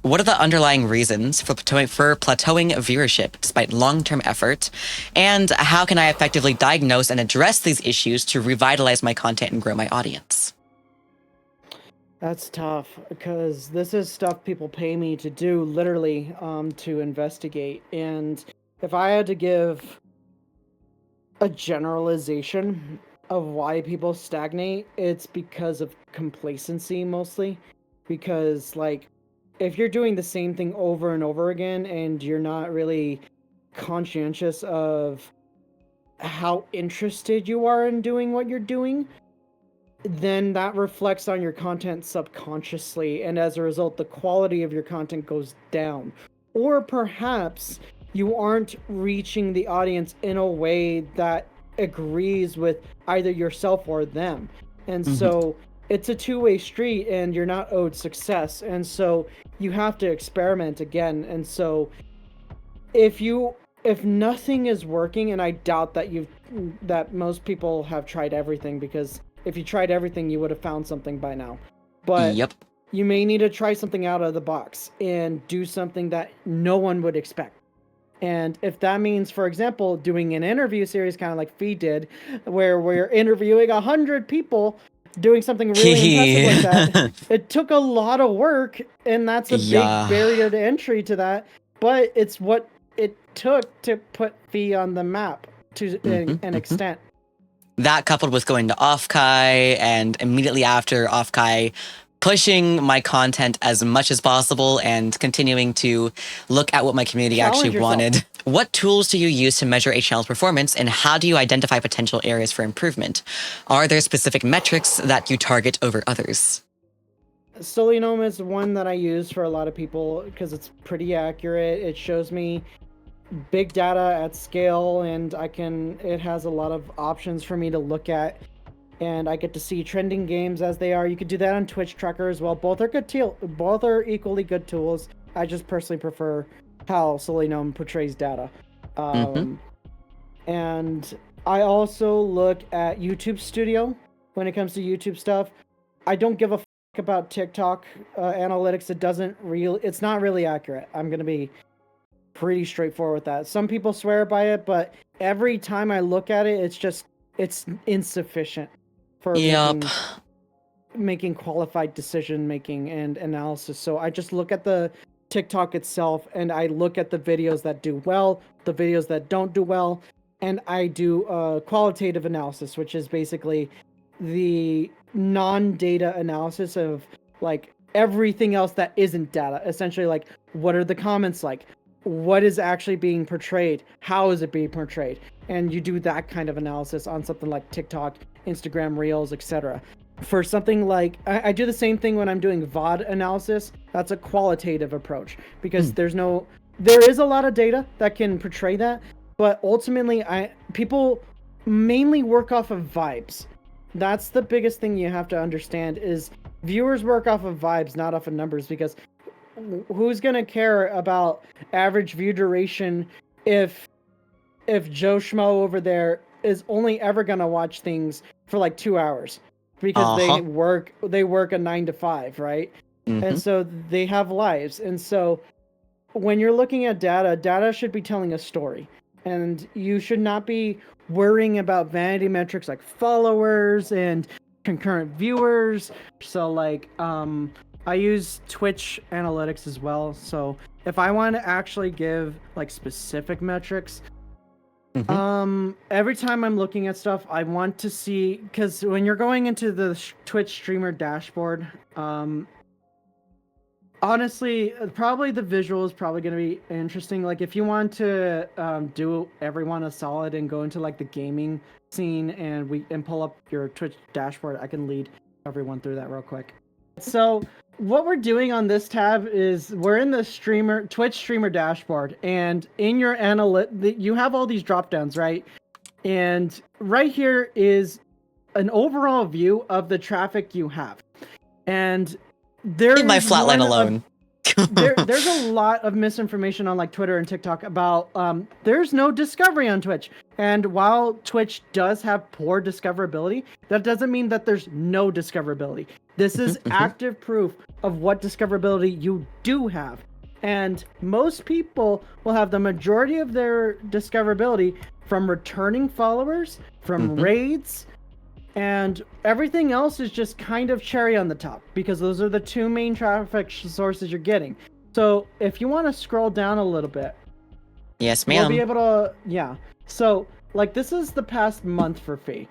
what are the underlying reasons for plateauing viewership despite long-term effort? And how can I effectively diagnose and address these issues to revitalize my content and grow my audience? That's tough, because this is stuff people pay me to do, literally, to investigate. And if I had to give a generalization of why people stagnate, it's because of complacency mostly. Because, like, if you're doing the same thing over and over again and you're not really conscientious of how interested you are in doing what you're doing, then that reflects on your content subconsciously, and as a result, the quality of your content goes down. Or perhaps you aren't reaching the audience in a way that agrees with either yourself or them. And so it's a two-way street, and you're not owed success. And so you have to experiment again. And so if nothing is working, and I doubt that most people have tried everything, because if you tried everything, you would have found something by now. But you may need to try something out of the box and do something that no one would expect. And if that means, for example, doing an interview series, kind of like Fee did, where we're interviewing 100 people, doing something really impressive like that, it took a lot of work, and that's a big barrier to entry to that. But it's what it took to put Fee on the map to an extent. That coupled with going to Offkai, and immediately after Offkai, pushing my content as much as possible and continuing to look at what my community actually wanted. What tools do you use to measure a channel's performance, and how do you identify potential areas for improvement? Are there specific metrics that you target over others? Solinome is one that I use for a lot of people because it's pretty accurate. It shows me big data at scale, and it has a lot of options for me to look at, and I get to see trending games as they are. You could do that on Twitch Tracker as well. Both are equally good tools. I just personally prefer how Solinome portrays data. And I also look at YouTube Studio when it comes to YouTube stuff. I don't give a fuck about TikTok analytics. It's not really accurate. I'm gonna be pretty straightforward with that. Some people swear by it, but every time I look at it, it's insufficient for making qualified decision making and analysis. So I just look at the TikTok itself, and I look at the videos that do well, the videos that don't do well, and I do a qualitative analysis, which is basically the non-data analysis of like everything else that isn't data. Essentially, like, what are the comments like? What is actually being portrayed? How is it being portrayed? And you do that kind of analysis on something like TikTok, Instagram Reels, etc. For something like, I do the same thing when I'm doing VOD analysis. That's a qualitative approach, because there is a lot of data that can portray that, but ultimately people mainly work off of vibes. That's the biggest thing you have to understand, is viewers work off of vibes, not off of numbers, because who's gonna care about average view duration if Joe Schmo over there is only ever gonna watch things for like 2 hours because they work a 9 to 5, right? And so they have lives. And so when you're looking at data should be telling a story. And you should not be worrying about vanity metrics like followers and concurrent viewers. So like I use Twitch analytics as well. So if I want to actually give like specific metrics, every time I'm looking at stuff, I want to see, because when you're going into the Twitch streamer dashboard, honestly, probably the visual is probably going to be interesting. Like if you want to do everyone a solid and go into like the gaming scene and pull up your Twitch dashboard, I can lead everyone through that real quick. So what we're doing on this tab is we're in the Twitch streamer dashboard, and in your you have all these drop downs, right? And right here is an overall view of the traffic you have. And leave my flatline alone. There's a lot of misinformation on like Twitter and TikTok about there's no discovery on Twitch. And while Twitch does have poor discoverability, that doesn't mean that there's no discoverability. This is active proof of what discoverability you do have. And most people will have the majority of their discoverability from returning followers, from raids, and everything else is just kind of cherry on the top, because those are the two main traffic sources you're getting. So if you want to scroll down a little bit, yes, ma'am. we'll be able to, yeah. So like this is the past month for Fee.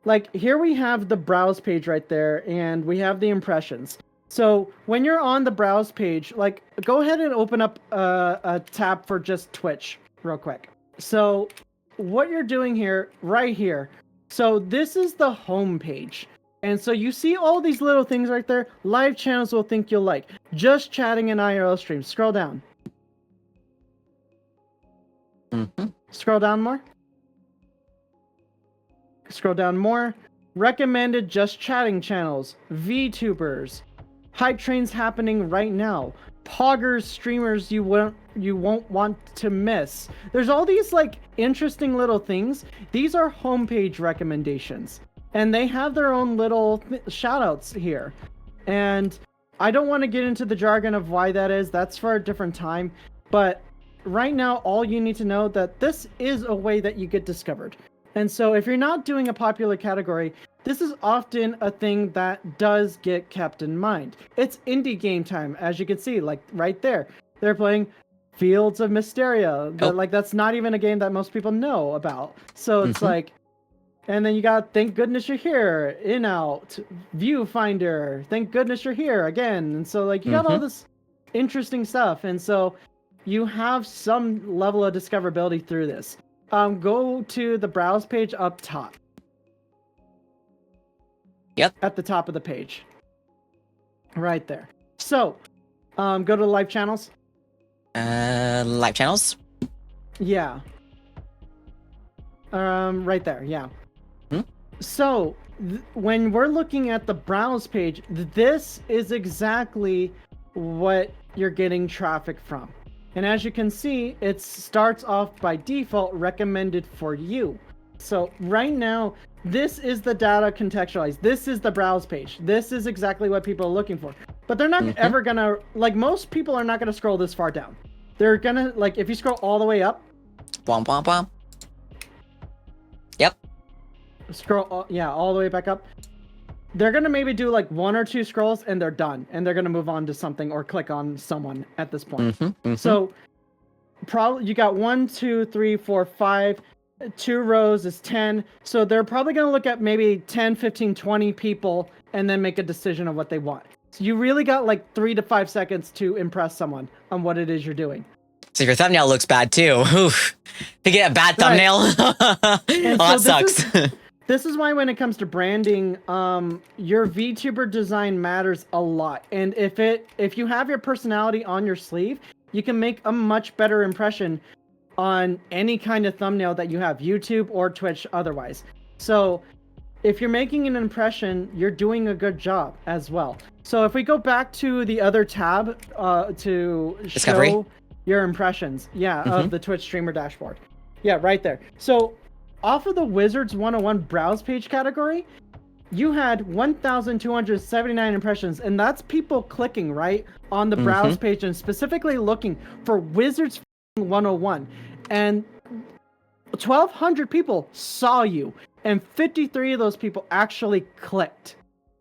Like here we have the browse page right there, and we have the impressions. So when you're on the browse page, like go ahead and open up a tab for just Twitch real quick. So what you're doing here, right here. So this is the home page. And so you see all these little things right there. Live channels will think you'll like. Just chatting and IRL streams. Scroll down. Scroll down more. Scroll down more. Recommended just chatting channels. VTubers. Hype trains happening right now. Poggers, streamers you won't want to miss. There's all these like interesting little things. These are homepage recommendations, and they have their own little shout outs here. And I don't want to get into the jargon of why that is. That's for a different time. But right now, all you need to know that this is a way that you get discovered. And so if you're not doing a popular category, this is often a thing that does get kept in mind. It's indie game time, as you can see, like right there. They're playing Fields of Mysteria. Like that's not even a game that most people know about. So it's like, and then you got Thank Goodness You're Here, In Out, Viewfinder, Thank Goodness You're Here again. And so like you got all this interesting stuff. And so you have some level of discoverability through this. Go to the browse page up top. Yep. At the top of the page. Right there. So, go to live channels. Live channels? Yeah. Right there, yeah. So, when we're looking at the browse page, this is exactly what you're getting traffic from. And as you can see, it starts off by default recommended for you. So right now, this is the data contextualized. This is the browse page. This is exactly what people are looking for. But they're not ever gonna, like most people are not gonna scroll this far down. They're gonna, like if you scroll all the way up. Womp womp womp. Yep. Scroll, all the way back up. They're gonna maybe do like 1 or 2 scrolls and they're done. And they're gonna move on to something or click on someone at this point. So probably you got 1, 2, 3, 4, 5. 2 rows is 10. So they're probably going to look at maybe 10, 15, 20 people and then make a decision of what they want. So you really got like 3 to 5 seconds to impress someone on what it is you're doing. So your thumbnail looks bad too. Oof. To get a bad thumbnail. That sucks. This is why when it comes to branding, your VTuber design matters a lot. And if you have your personality on your sleeve, you can make a much better impression on any kind of thumbnail that you have, YouTube or Twitch otherwise. So if you're making an impression, you're doing a good job as well. So if we go back to the other tab to Discovery. show your impressions, of the Twitch streamer dashboard. Yeah, right there. So off of the Wizards 101 browse page category, you had 1,279 impressions, and that's people clicking right on the browse page and specifically looking for Wizards 101. And 1,200 people saw you, and 53 of those people actually clicked.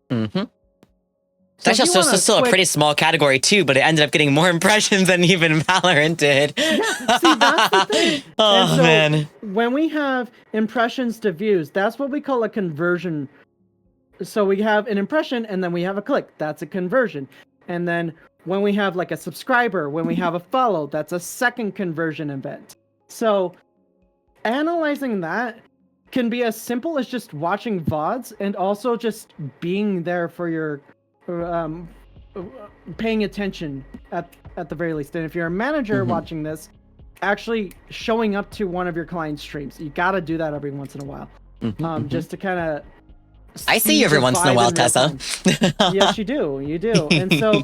That's just still a pretty small category too, but it ended up getting more impressions than even Valorant did. Yeah, see, that's the thing. Oh, man. When we have impressions to views, that's what we call a conversion. So we have an impression and then we have a click. That's a conversion. And then when we have like a subscriber, when we have a follow, that's a second conversion event. So analyzing that can be as simple as just watching VODs and also just being there for your paying attention at the very least. And if you're a manager watching this, actually showing up to one of your clients' streams, you got to do that every once in a while, just to kind of. I see you every once in a while, Tessa. Yes, you do. You do. And so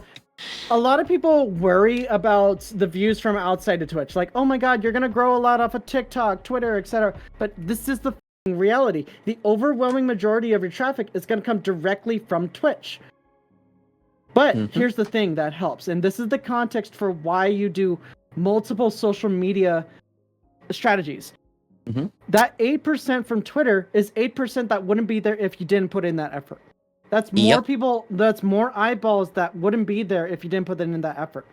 a lot of people worry about the views from outside of Twitch. Like, oh my God, you're going to grow a lot off of TikTok, Twitter, etc. But this is the reality. The overwhelming majority of your traffic is going to come directly from Twitch. But here's the thing that helps. And this is the context for why you do multiple social media strategies. That 8% from Twitter is 8% that wouldn't be there if you didn't put in that effort. That's more people, that's more eyeballs that wouldn't be there if you didn't put in that effort.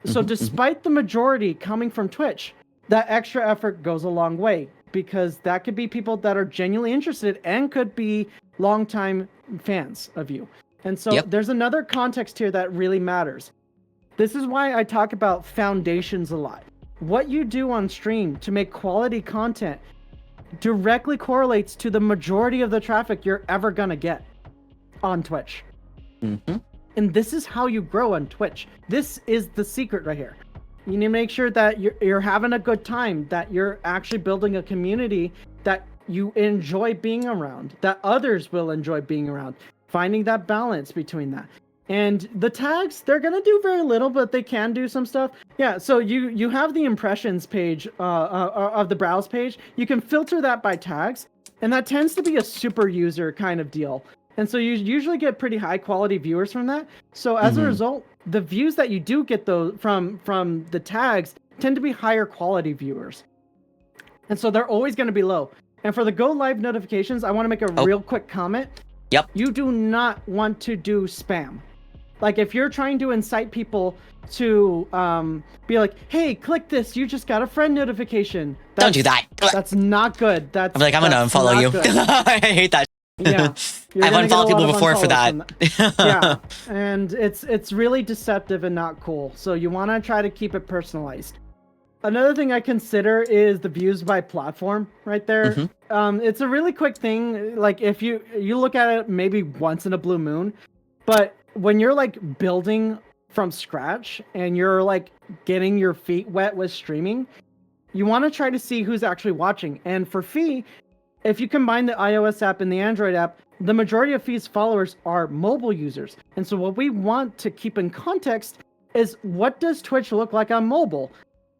So despite the majority coming from Twitch, that extra effort goes a long way, because that could be people that are genuinely interested and could be longtime fans of you. And so there's another context here that really matters. This is why I talk about foundations a lot. What you do on stream to make quality content directly correlates to the majority of the traffic you're ever going to get on Twitch. And this is how you grow on Twitch. This is the secret right here. You need to make sure that you're having a good time, that you're actually building a community that you enjoy being around, that others will enjoy being around. Finding that balance between that. And the tags, they're going to do very little, but they can do some stuff. Yeah, so you have the impressions page of the browse page. You can filter that by tags, and that tends to be a super user kind of deal. And so you usually get pretty high quality viewers from that. So as a result, the views that you do get those from the tags tend to be higher quality viewers. And so they're always going to be low. And for the go live notifications, I want to make a real quick comment. You do not want to do spam. Like if you're trying to incite people to be like, hey, click this, you just got a friend notification. Don't do that. That's not good. I'm like, I'm going to unfollow you. I hate that. Yeah. I've unfollowed people before for that. Yeah. And it's really deceptive and not cool. So you want to try to keep it personalized. Another thing I consider is the views by platform right there. It's a really quick thing. Like if you look at it maybe once in a blue moon, but when you're like building from scratch and you're like getting your feet wet with streaming, you want to try to see who's actually watching. And for Fee, if you combine the iOS app and the Android app, the majority of Fee's followers are mobile users. And so what we want to keep in context is, what does Twitch look like on mobile?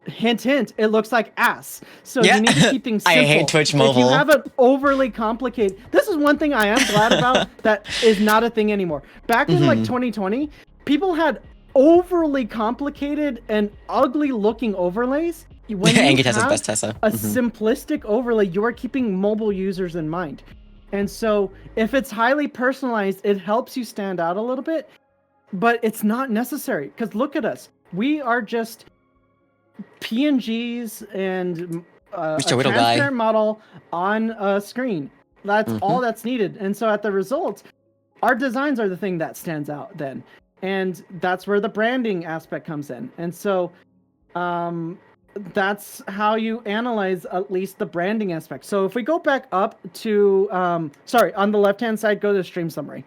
Hint, hint, it looks like ass. So you need to keep things simple. I hate Twitch mobile. If you have an overly complicated... This is one thing I am glad about that is not a thing anymore. Back in like 2020, people had overly complicated and ugly looking overlays. When you have best Tessa. a simplistic overlay, you are keeping mobile users in mind. And so if it's highly personalized, it helps you stand out a little bit, but it's not necessary, because look at us. We are just PNGs and a transparent model on a screen. That's all that's needed. And so at the results, our designs are the thing that stands out then. And that's where the branding aspect comes in. And so that's how you analyze at least the branding aspect. So if we go back up to, on the left-hand side, go to stream summary.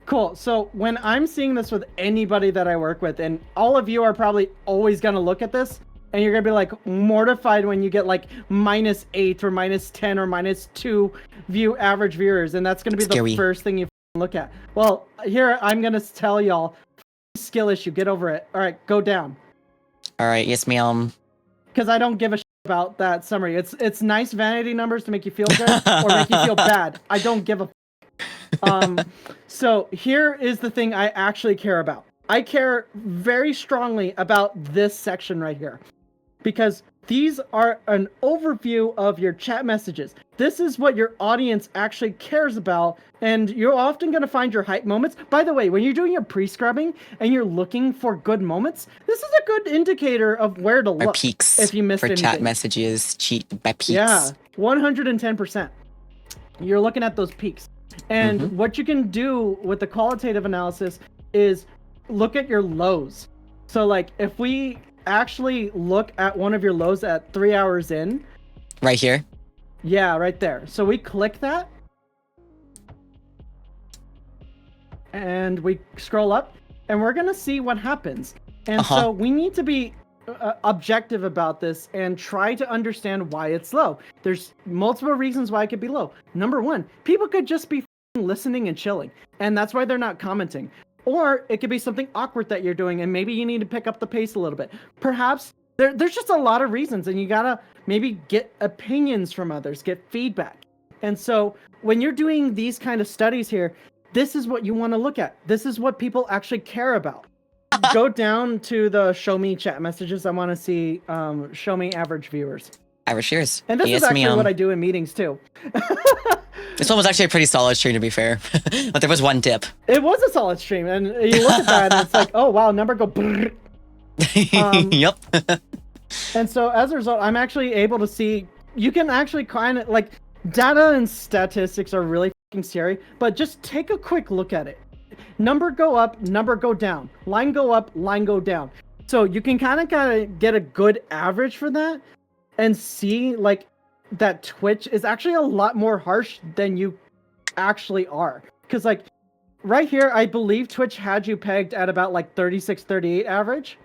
Cool. So when I'm seeing this with anybody that I work with, and all of you are probably always going to look at this, and you're gonna be like mortified when you get like -8 or -10 or -2 average viewers, and that's gonna be the first thing you look at. Well, here I'm gonna tell y'all, skill issue, get over it. All right, go down. All right, yes, ma'am. Because I don't give a shit about that summary. It's nice vanity numbers to make you feel good or make you feel bad. I don't give a so here is the thing I actually care about. I care very strongly about this section right here, because these are an overview of your chat messages. This is what your audience actually cares about, and you're often going to find your hype moments. By the way, when you're doing your pre-scrubbing and you're looking for good moments, this is a good indicator of where to look. Or peaks if you missed for anything. chat messages, by peaks. Yeah, 110%. You're looking at those peaks. And what you can do with the qualitative analysis is look at your lows. So like if we actually look at one of your lows at 3 hours in. Right here? Yeah, right there. So we click that. And we scroll up and we're going to see what happens. And so we need to be objective about this and try to understand why it's low. There's multiple reasons why it could be low. Number one, people could just be listening and chilling, and that's why they're not commenting. Or it could be something awkward that you're doing, and maybe you need to pick up the pace a little bit. Perhaps there's just a lot of reasons, and you gotta maybe get opinions from others, get feedback. And so when you're doing these kind of studies here, this is what you want to look at. This is what people actually care about. Go down to the show me chat messages. I want to see show me average viewers. Average viewers. And this is actually what I do in meetings too. This one was actually a pretty solid stream, to be fair. But there was one dip. It was a solid stream, and you look at that and it's like, oh wow, number go brrr. Yep. And so as a result, I'm actually able to see, you can actually kind of like, data and statistics are really fucking scary, but just take a quick look at it. Number go up, number go down. Line go up, line go down. So you can kind of get a good average for that and see like that Twitch is actually a lot more harsh than you actually are. Because like right here, I believe Twitch had you pegged at about like 36, 38 average.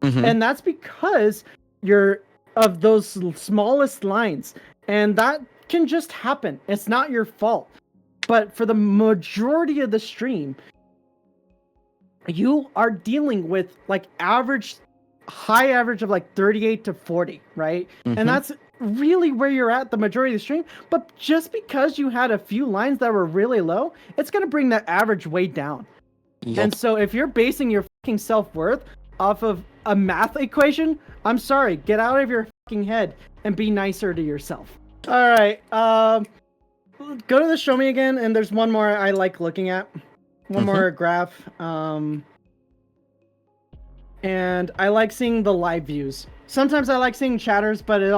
And that's because you're of those smallest lines. And that can just happen. It's not your fault. But for the majority of the stream, you are dealing with like high average of like 38 to 40, right? And that's really where you're at the majority of the stream. But just because you had a few lines that were really low, it's going to bring that average way down. And so if you're basing your fucking self-worth off of a math equation, I'm sorry, get out of your fucking head and be nicer to yourself. All right, go to the show me again, and there's one more I like looking at. One more graph. And I like seeing the live views. Sometimes I like seeing chatters, but it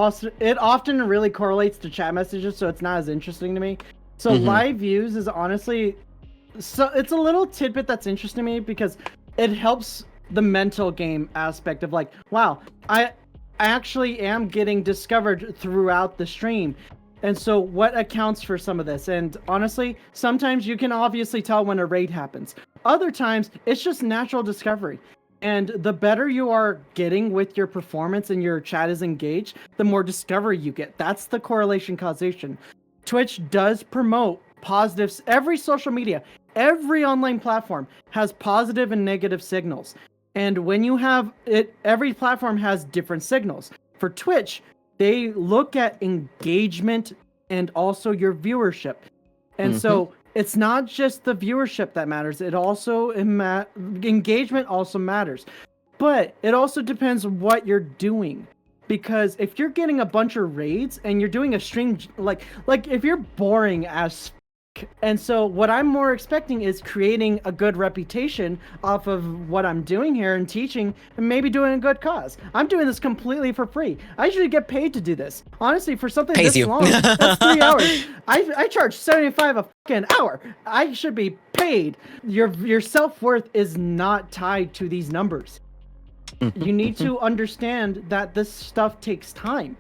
often really correlates to chat messages, so it's not as interesting to me. So live views is honestly, so it's a little tidbit that's interesting to me because it helps the mental game aspect of like, wow, I actually am getting discovered throughout the stream. And so what accounts for some of this? And honestly, sometimes you can obviously tell when a raid happens. Other times, it's just natural discovery. And the better you are getting with your performance and your chat is engaged, the more discovery you get. That's the correlation causation. Twitch does promote positives. Every social media, every online platform has positive and negative signals. And when you have it, every platform has different signals. For Twitch, they look at engagement and also your viewership. And so it's not just the viewership that matters. It also, engagement also matters. But it also depends what you're doing. Because if you're getting a bunch of raids and you're doing a stream, like if you're boring as and so what I'm more expecting is creating a good reputation off of what I'm doing here and teaching and maybe doing a good cause. I'm doing this completely for free. I usually get paid to do this. Honestly, for something this long, that's 3 hours. I charge $75 a fucking hour. I should be paid. Your self-worth is not tied to these numbers. You need to understand that this stuff takes time.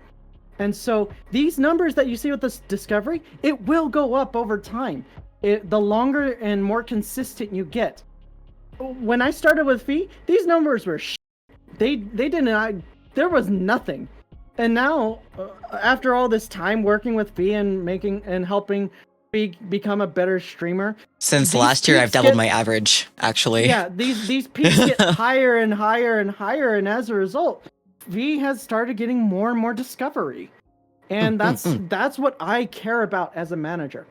And so these numbers that you see with this discovery, it will go up over time. The longer and more consistent you get. When I started with Fee, these numbers were they there was nothing. And now, after all this time working with V and helping V become a better streamer, since last year I've doubled my average, actually. Yeah, these peaks get higher and higher and higher, and as a result, V has started getting more and more discovery. And that's what I care about as a manager.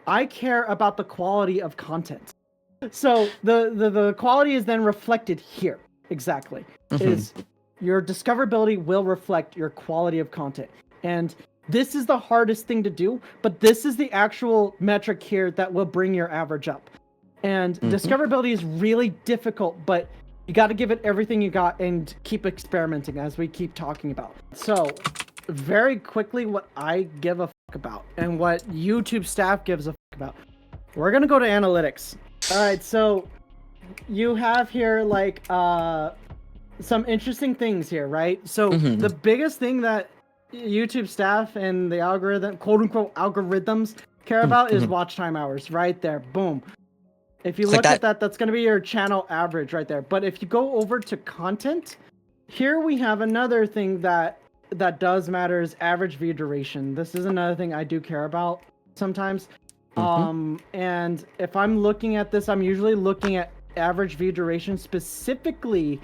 I care about the quality of content. So the quality is then reflected here. Exactly. Is your discoverability will reflect your quality of content. And this is the hardest thing to do, but this is the actual metric here that will bring your average up. And discoverability is really difficult, but you got to give it everything you got and keep experimenting, as we keep talking about. So very quickly, what I give a fuck about and what YouTube staff gives a fuck about. We're going to go to analytics. All right, so you have here like some interesting things here, right? So the biggest thing that YouTube staff and the algorithm, quote unquote algorithms, care about is watch time hours. Right there, boom. If you look at that, that's going to be your channel average right there. But if you go over to content, here we have another thing that does matter is average view duration. This is another thing I do care about sometimes. And if I'm looking at this, I'm usually looking at average view duration specifically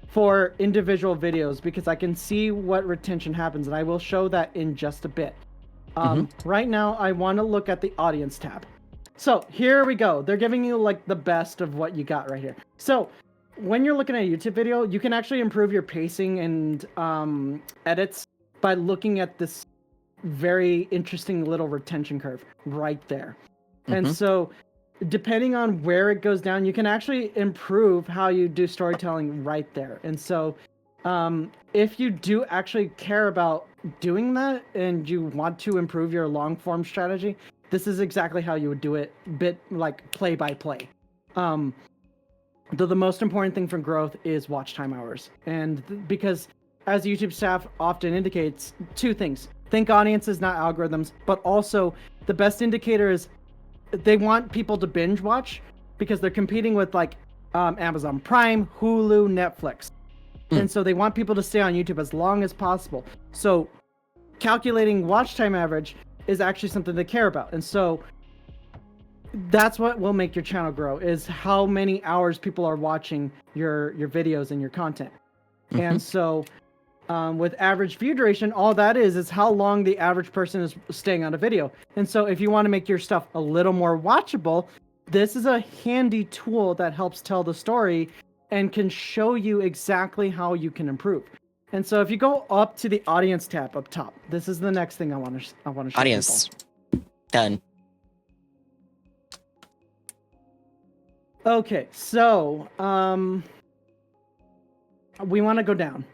for individual videos, because I can see what retention happens, and I will show that in just a bit. Right now, I want to look at the audience tab. So here we go. They're giving you like the best of what you got right here. So when you're looking at a YouTube video, you can actually improve your pacing and edits by looking at this very interesting little retention curve right there. And so depending on where it goes down, you can actually improve how you do storytelling right there. And so if you do actually care about doing that and you want to improve your long form strategy, this is exactly how you would do it, bit like play by play. The most important thing for growth is watch time hours. And because as YouTube staff often indicates, two things. Think audiences, not algorithms, but also the best indicator is they want people to binge watch because they're competing with like Amazon Prime, Hulu, Netflix. And so they want people to stay on YouTube as long as possible. So calculating watch time average is actually something they care about. And so that's what will make your channel grow, is how many hours people are watching your videos and your content. And so with average view duration, all that is how long the average person is staying on a video. And so if you want to make your stuff a little more watchable, this is a handy tool that helps tell the story and can show you exactly how you can improve. And so if you go up to the audience tab up top, this is the next thing I want to show audience. People. Done. Okay, so we want to go down.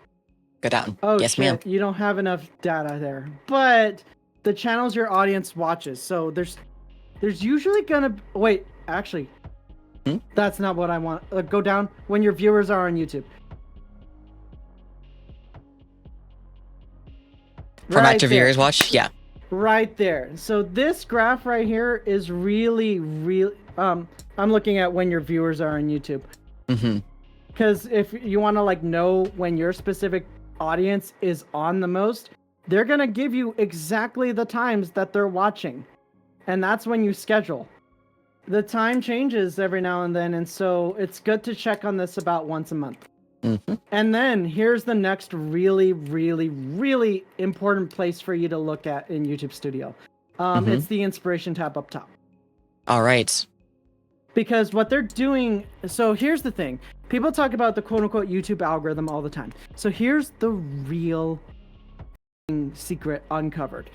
Go down. Oh, yes, shit, ma'am. you don't have enough data there. But the channels your audience watches. So there's usually gonna wait. Actually, that's not what I want. Go down when your viewers are on YouTube. Format your viewers watch. Yeah. Right there. So this graph right here is really. I'm looking at when your viewers are on YouTube. Because if you want to like know when your specific audience is on the most, they're gonna give you exactly the times that they're watching, and that's when you schedule. The time changes every now and then, and so it's good to check on this about once a month. And then here's the next really important place for you to look at in YouTube Studio. It's the inspiration tab up top. All right. Because what they're doing, so here's the thing. People talk about the quote-unquote YouTube algorithm all the time. So here's the real secret uncovered.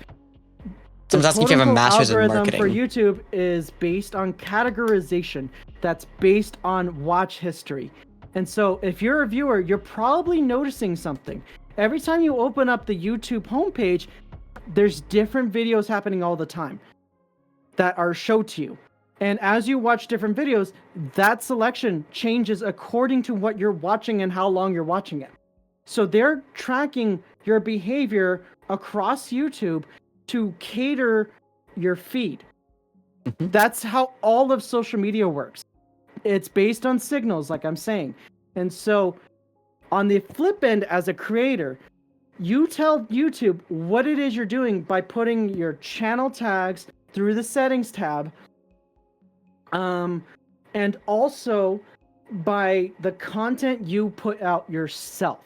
Someone's asking if you have a master's in marketing. For YouTube is based on categorization that's based on watch history. And so if you're a viewer, you're probably noticing something. Every time you open up the YouTube homepage, there's different videos happening all the time that are shown to you. And as you watch different videos, that selection changes according to what you're watching and how long you're watching it. So they're tracking your behavior across YouTube to cater your feed. That's how all of social media works. It's based on signals, like I'm saying. And so on the flip end, as a creator, you tell YouTube what it is you're doing by putting your channel tags through the settings tab, and also by the content you put out yourself.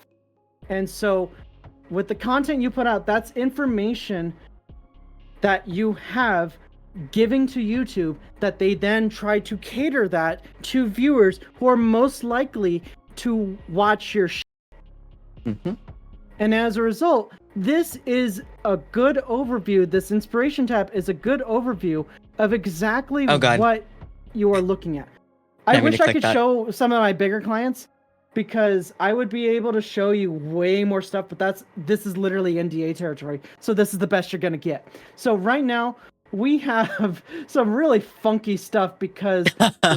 And so with the content you put out, that's information that you have giving to YouTube that they then try to cater that to viewers who are most likely to watch your Mm-hmm. And as a result, this is a good overview. This inspiration tab is a good overview of exactly what you are looking at. I wish I could show some of my bigger clients, because I would be able to show you way more stuff, but this is literally NDA territory. So this is the best you're going to get. So right now we have some really funky stuff, because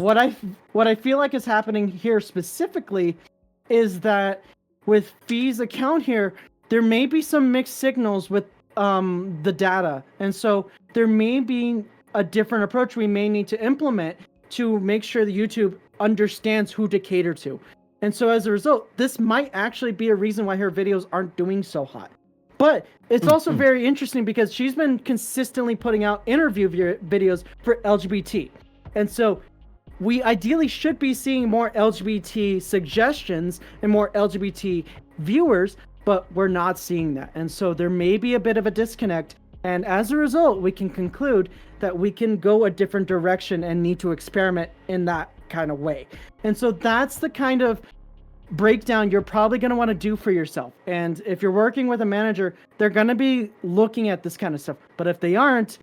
what I feel like is happening here specifically is that with Fee's account here, there may be some mixed signals with the data. And so there may be a different approach we may need to implement to make sure that YouTube understands who to cater to. And so as a result, this might actually be a reason why her videos aren't doing so hot. But it's also very interesting because she's been consistently putting out interview videos for LGBT. And so we ideally should be seeing more LGBT suggestions and more LGBT viewers, but we're not seeing that. And so there may be a bit of a disconnect. And as a result, we can conclude that we can go a different direction and need to experiment in that kind of way. And so that's the kind of breakdown you're probably going to want to do for yourself. And if you're working with a manager, they're going to be looking at this kind of stuff. But if they aren't,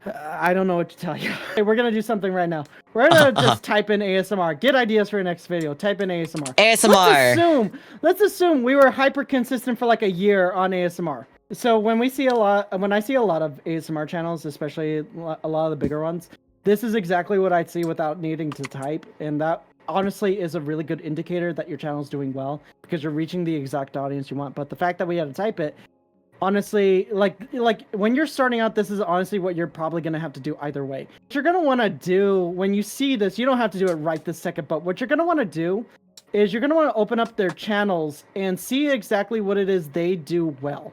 I don't know what to tell you. Okay, we're going to do something right now. We're going to just type in ASMR. Get ideas for your next video. Type in ASMR. ASMR. Let's assume we were hyper consistent for like a year on ASMR. So when I see a lot of ASMR channels, especially a lot of the bigger ones, this is exactly what I'd see without needing to type. And that honestly is a really good indicator that your channel is doing well, because you're reaching the exact audience you want. But the fact that we had to type it, honestly, like when you're starting out, this is honestly what you're probably going to have to do either way. What you're going to want to do when you see this, you don't have to do it right this second, but what you're going to want to do is you're going to want to open up their channels and see exactly what it is they do well.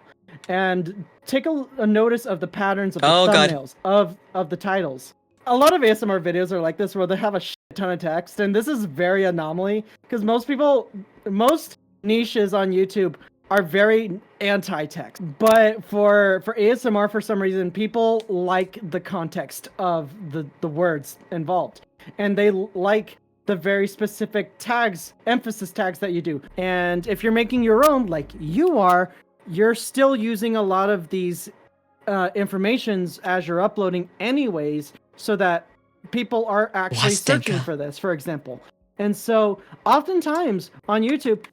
And take a notice of the patterns of the thumbnails, of the titles. A lot of ASMR videos are like this, where they have a shit ton of text, and this is very anomaly, because most niches on YouTube are very anti-text. But for ASMR, for some reason, people like the context of the words involved, and they like the very specific tags, emphasis tags that you do. And if you're making your own, like you are, you're still using a lot of these informations as you're uploading anyways, so that people are actually searching for this, for example. And so oftentimes on YouTube,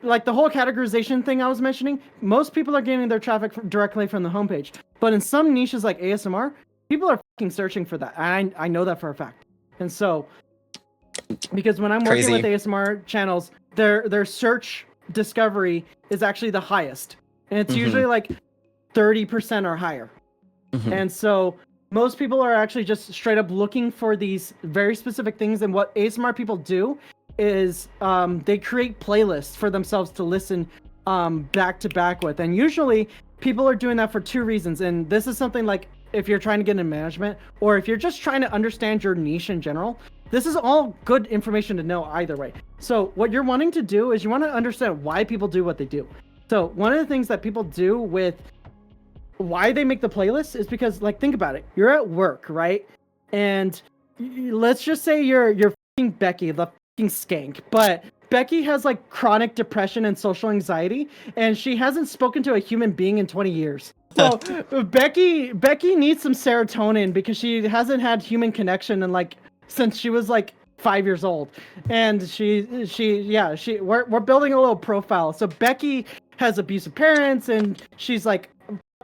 like the whole categorization thing I was mentioning, most people are getting their traffic directly from the homepage. But in some niches like ASMR, people are fucking searching for that. And I know that for a fact. And so, because when I'm working with ASMR channels, their search discovery is actually the highest. And it's usually like 30% or higher. And so most people are actually just straight up looking for these very specific things. And what ASMR people do is they create playlists for themselves to listen back to back with. And usually people are doing that for two reasons. And this is something like if you're trying to get into management, or if you're just trying to understand your niche in general, this is all good information to know either way. So what you're wanting to do is you want to understand why people do what they do. So one of the things that people do with why they make the playlist is because, like, think about it. You're at work, right? And let's just say you're fucking Becky, the fucking skank. But Becky has like chronic depression and social anxiety, and she hasn't spoken to a human being in 20 years. So Becky needs some serotonin because she hasn't had human connection since she was like 5 years old. And we're building a little profile. So Becky has abusive parents, and she's like,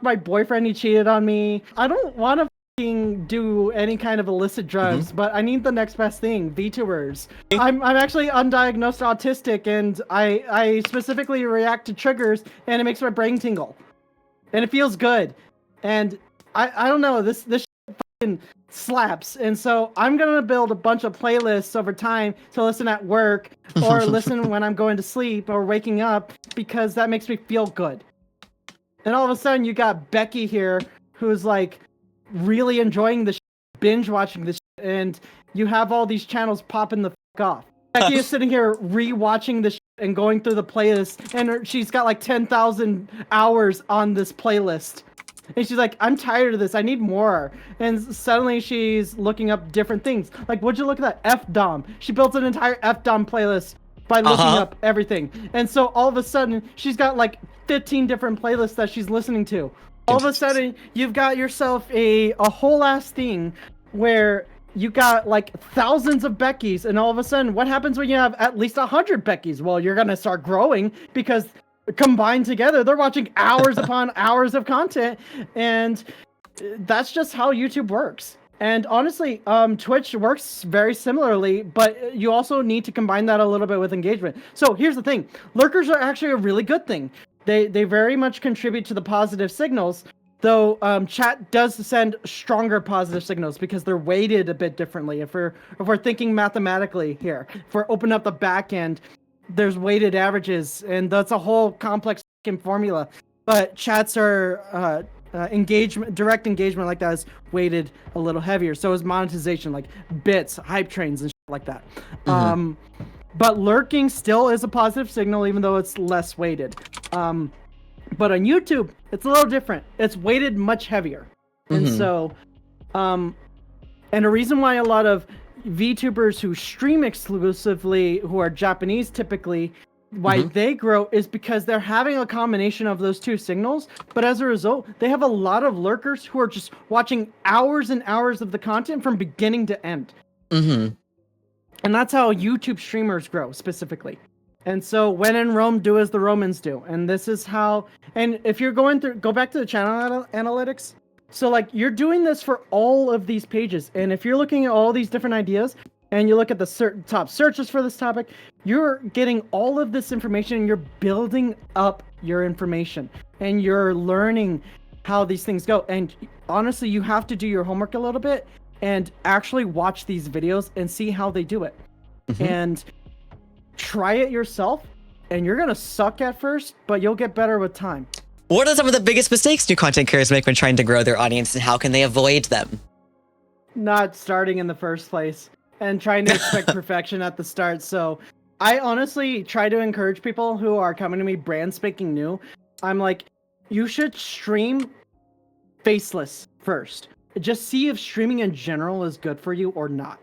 my boyfriend, he cheated on me. I don't want to do any kind of illicit drugs, but I need the next best thing, VTubers. I'm actually undiagnosed autistic, and I specifically react to triggers, and it makes my brain tingle. And it feels good. And I don't know, this slaps. And so I'm going to build a bunch of playlists over time to listen at work or listen when I'm going to sleep or waking up because that makes me feel good. And all of a sudden you got Becky here who's like really enjoying the binge watching this and you have all these channels popping the off. Becky is sitting here rewatching this and going through the playlist and she's got like 10,000 hours on this playlist. And she's like, I'm tired of this. I need more. And suddenly she's looking up different things. Like, would you look at that? FDOM. She built an entire FDOM playlist by looking up everything. And so all of a sudden, she's got like 15 different playlists that she's listening to. All of a sudden, you've got yourself a whole ass thing where you got like thousands of Beckys. And all of a sudden, what happens when you have at least 100 Beckys? Well, you're going to start growing because combined together they're watching hours upon hours of content, and that's just how YouTube works. And honestly, Twitch works very similarly, but you also need to combine that a little bit with engagement. So here's the thing, lurkers are actually a really good thing. They very much contribute to the positive signals, though chat does send stronger positive signals because they're weighted a bit differently. If we're thinking mathematically here, if we're open up the back end, there's weighted averages, and that's a whole complex formula. But chats are direct engagement like that is weighted a little heavier. So is monetization, like bits, hype trains, and shit like that. But lurking still is a positive signal, even though it's less weighted. But on YouTube, it's a little different. It's weighted much heavier, and so, and a reason why a lot of VTubers who stream exclusively, who are Japanese typically, why they grow is because they're having a combination of those two signals, but as a result, they have a lot of lurkers who are just watching hours and hours of the content from beginning to end. And that's how YouTube streamers grow specifically. And so when in Rome, do as the Romans do. And this is how, and if you're going through, go back to the channel analytics. So like you're doing this for all of these pages, and if you're looking at all these different ideas and you look at the top searches for this topic, you're getting all of this information and you're building up your information and you're learning how these things go. And honestly, you have to do your homework a little bit and actually watch these videos and see how they do it and try it yourself. And you're gonna suck at first, but you'll get better with time. What are some of the biggest mistakes new content creators make when trying to grow their audience, and how can they avoid them? Not starting in the first place and trying to expect perfection at the start. So I honestly try to encourage people who are coming to me brand spanking new. I'm like, you should stream faceless first. Just see if streaming in general is good for you or not.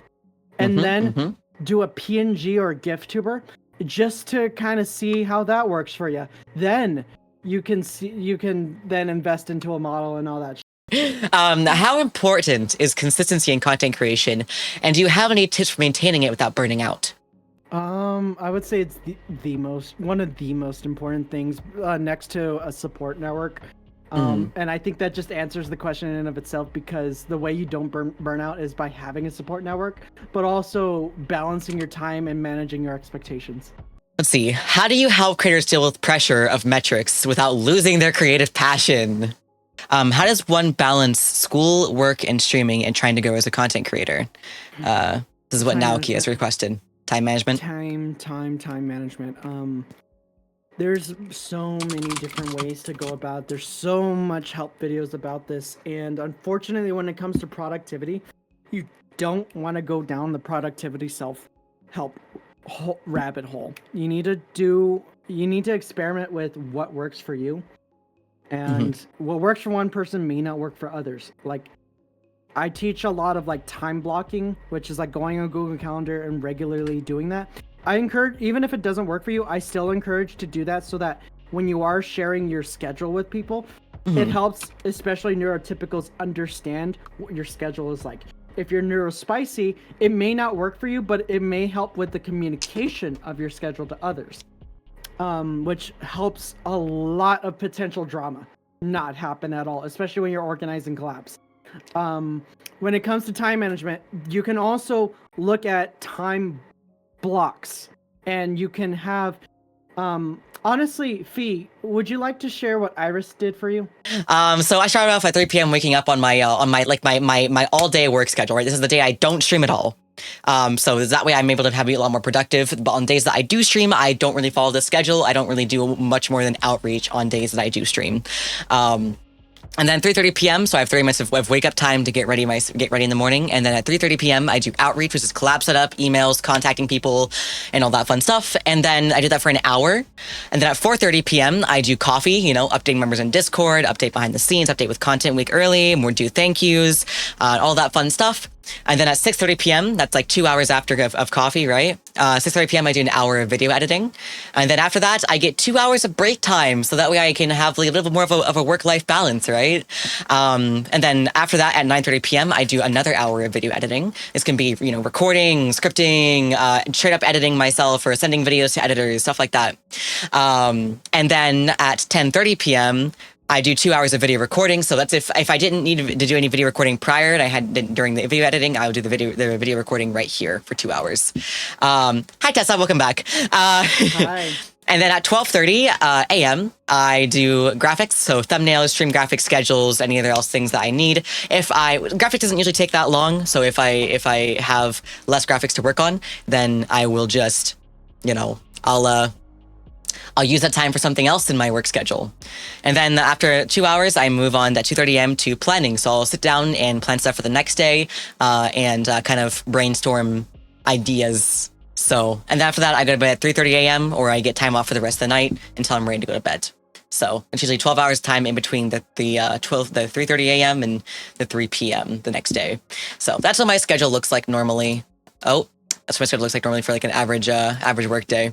And then do a PNG or a GIF tuber just to kind of see how that works for you. Then you can then invest into a model and all that. How important is consistency in content creation, and do you have any tips for maintaining it without burning out? I would say it's one of the most important things next to a support network. And I think that just answers the question in and of itself, because the way you don't burn out is by having a support network, but also balancing your time and managing your expectations. Let's see. How do you help creators deal with pressure of metrics without losing their creative passion? How does one balance school, work, and streaming and trying to grow as a content creator? This is what Naoki has requested. Time management. Time management. There's so many different ways to go about it. There's so much help videos about this. And unfortunately, when it comes to productivity, you don't want to go down the productivity self-help rabbit hole. You need to experiment with what works for you. And what works for one person may not work for others. Like, I teach a lot of like time blocking, which is like going on Google Calendar and regularly doing that. I encourage, even if it doesn't work for you, I still encourage to do that so that when you are sharing your schedule with people, it helps, especially neurotypicals, understand what your schedule is like. If you're neurospicy, it may not work for you, but it may help with the communication of your schedule to others, which helps a lot of potential drama not happen at all, especially when you're organizing collabs. When it comes to time management, you can also look at time blocks, and you can have Honestly, Fee, would you like to share what Iris did for you? So I started off at 3 p.m. waking up on my all day work schedule. Right, this is the day I don't stream at all. So that way I'm able to be a lot more productive. But on days that I do stream, I don't really follow the schedule. I don't really do much more than outreach on days that I do stream. And then 3:30 p.m. So I have 30 minutes of wake up time to get ready in the morning. And then at 3:30 p.m. I do outreach, which is collab setup, emails, contacting people, and all that fun stuff. And then I do that for an hour. And then at 4:30 p.m. I do coffee, updating members in Discord, update behind the scenes, update with content week early, more do thank yous, all that fun stuff. And then at 6:30 p.m., that's like 2 hours after of coffee, right? 6:30 p.m. I do an hour of video editing. And then after that, I get 2 hours of break time. So that way I can have like a little more of a work-life balance, right? And then after that, at 9:30 p.m., I do another hour of video editing. This can be, recording, scripting, straight up editing myself or sending videos to editors, stuff like that. And then at 10:30 p.m., I do 2 hours of video recording. So that's if I didn't need to do any video recording prior and I had during the video editing, I would do the video recording right here for 2 hours. Hi, Tessa. Welcome back. Hi. And then at 12:30 a.m., I do graphics, so thumbnails, stream graphics, schedules, any other else things that I need. Graphics doesn't usually take that long, so if I have less graphics to work on, then I will just, I'll use that time for something else in my work schedule. And then after 2 hours, I move on at 2:30 a.m. to planning. So I'll sit down and plan stuff for the next day and kind of brainstorm ideas. And then after that, I go to bed at 3:30 a.m. or I get time off for the rest of the night until I'm ready to go to bed. So it's usually 12 hours time in between the 3:30 a.m. and the 3 p.m. the next day. So that's what my schedule looks like normally. Oh, that's what my schedule looks like normally for like an average work day.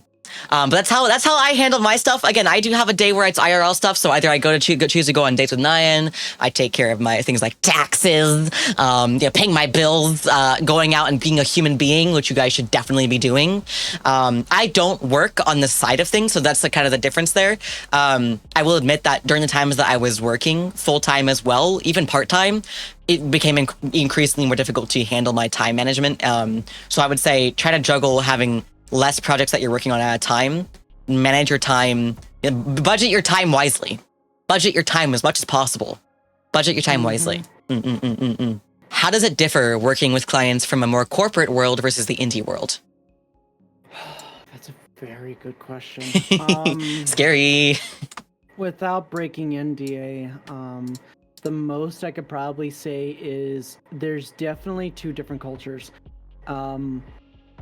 But that's how I handle my stuff. Again, I do have a day where it's IRL stuff. So either I choose to go on dates with Nyan, I take care of my things like taxes, paying my bills, going out and being a human being, which you guys should definitely be doing. I don't work on the side of things, so that's the kind of the difference there. I will admit that during the times that I was working full time as well, even part time, it became increasingly more difficult to handle my time management. So I would say try to juggle having less projects that you're working on at a time. Manage your time. Budget your time wisely. Budget your time as much as possible. Budget your time wisely. How does it differ working with clients from a more corporate world versus the indie world? That's a very good question. Scary. Without breaking NDA, the most I could probably say is there's definitely two different cultures.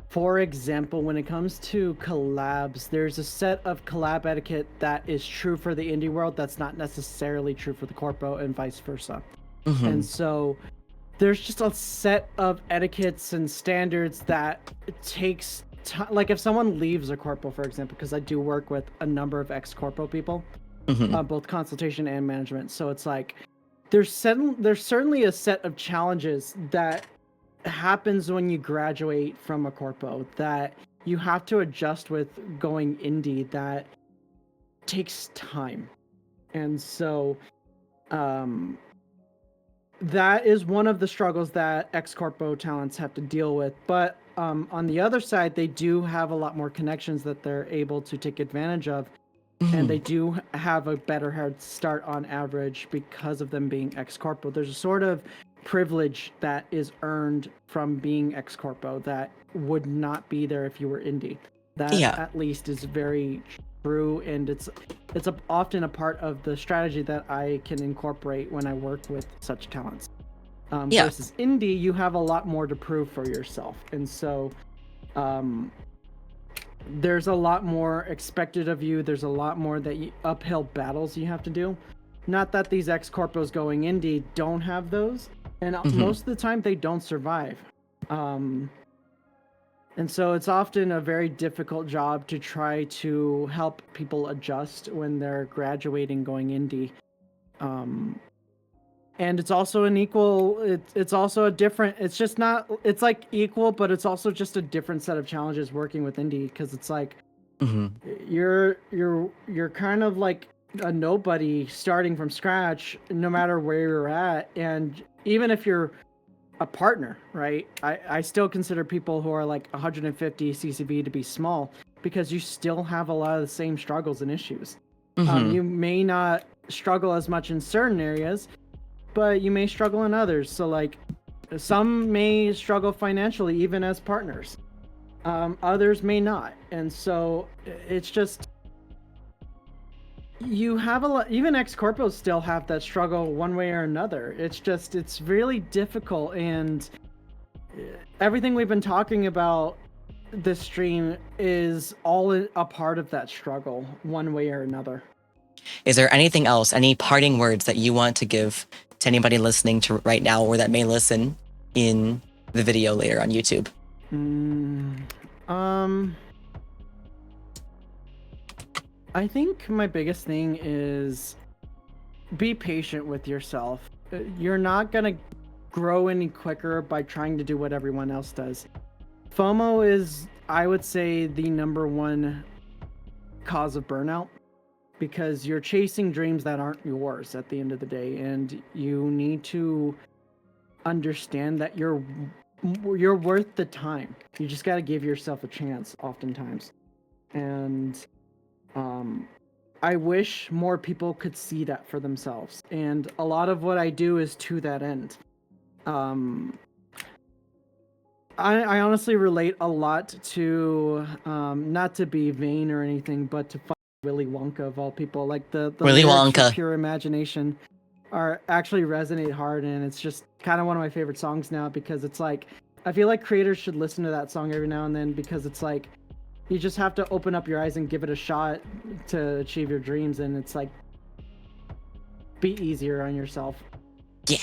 For example, when it comes to collabs, there's a set of collab etiquette that is true for the indie world that's not necessarily true for the corpo and vice versa. And so there's just a set of etiquettes and standards that it takes time. Like if someone leaves a corpo, for example, because I do work with a number of ex-corpo people, both consultation and management. So it's like there's certainly a set of challenges that happens when you graduate from a corpo that you have to adjust with going indie that takes time. And so that is one of the struggles that ex-corpo talents have to deal with. But on the other side, they do have a lot more connections that they're able to take advantage of. And they do have a better head start on average because of them being ex-corpo. There's a sort of privilege that is earned from being ex-corpo that would not be there if you were indie. That at least is very true, and it's often a part of the strategy that I can incorporate when I work with such talents. Versus indie, you have a lot more to prove for yourself, and so there's a lot more expected of you. There's a lot more uphill battles you have to do. Not that these ex-corpos going indie don't have those, and most of the time they don't survive. And so it's often a very difficult job to try to help people adjust when they're graduating going indie. And it's also it's also a different, it's just not, it's like equal, but it's also just a different set of challenges working with indie, because it's like you're kind of like a nobody starting from scratch no matter where you're at. And even if you're a partner, right, I still consider people who are like 150 CCV to be small. because you still have a lot of the same struggles and issues. Mhm. You may not struggle as much in certain areas, but you may struggle in others. So like some may struggle financially even as partners. Others may not. And so it's just, you have a lot, even ex-corpos still have that struggle one way or another. It's just, it's really difficult. And everything we've been talking about this stream is all a part of that struggle one way or another. Is there anything else, any parting words that you want to give to anybody listening to right now or that may listen in the video later on YouTube? I think my biggest thing is be patient with yourself. You're not gonna grow any quicker by trying to do what everyone else does. FOMO is, I would say, the number one cause of burnout, because you're chasing dreams that aren't yours at the end of the day, and you need to understand that you're worth the time. You just got to give yourself a chance oftentimes. And I wish more people could see that for themselves, and a lot of what I do is to that end. I honestly relate a lot to, not to be vain or anything, but to Willy Wonka of all people. Like the Willy lyrics for Wonka. Pure Imagination are actually resonate hard, and it's just kind of one of my favorite songs now, because it's like, I feel like creators should listen to that song every now and then, because it's like, you just have to open up your eyes and give it a shot to achieve your dreams, and it's like, be easier on yourself. Yeah.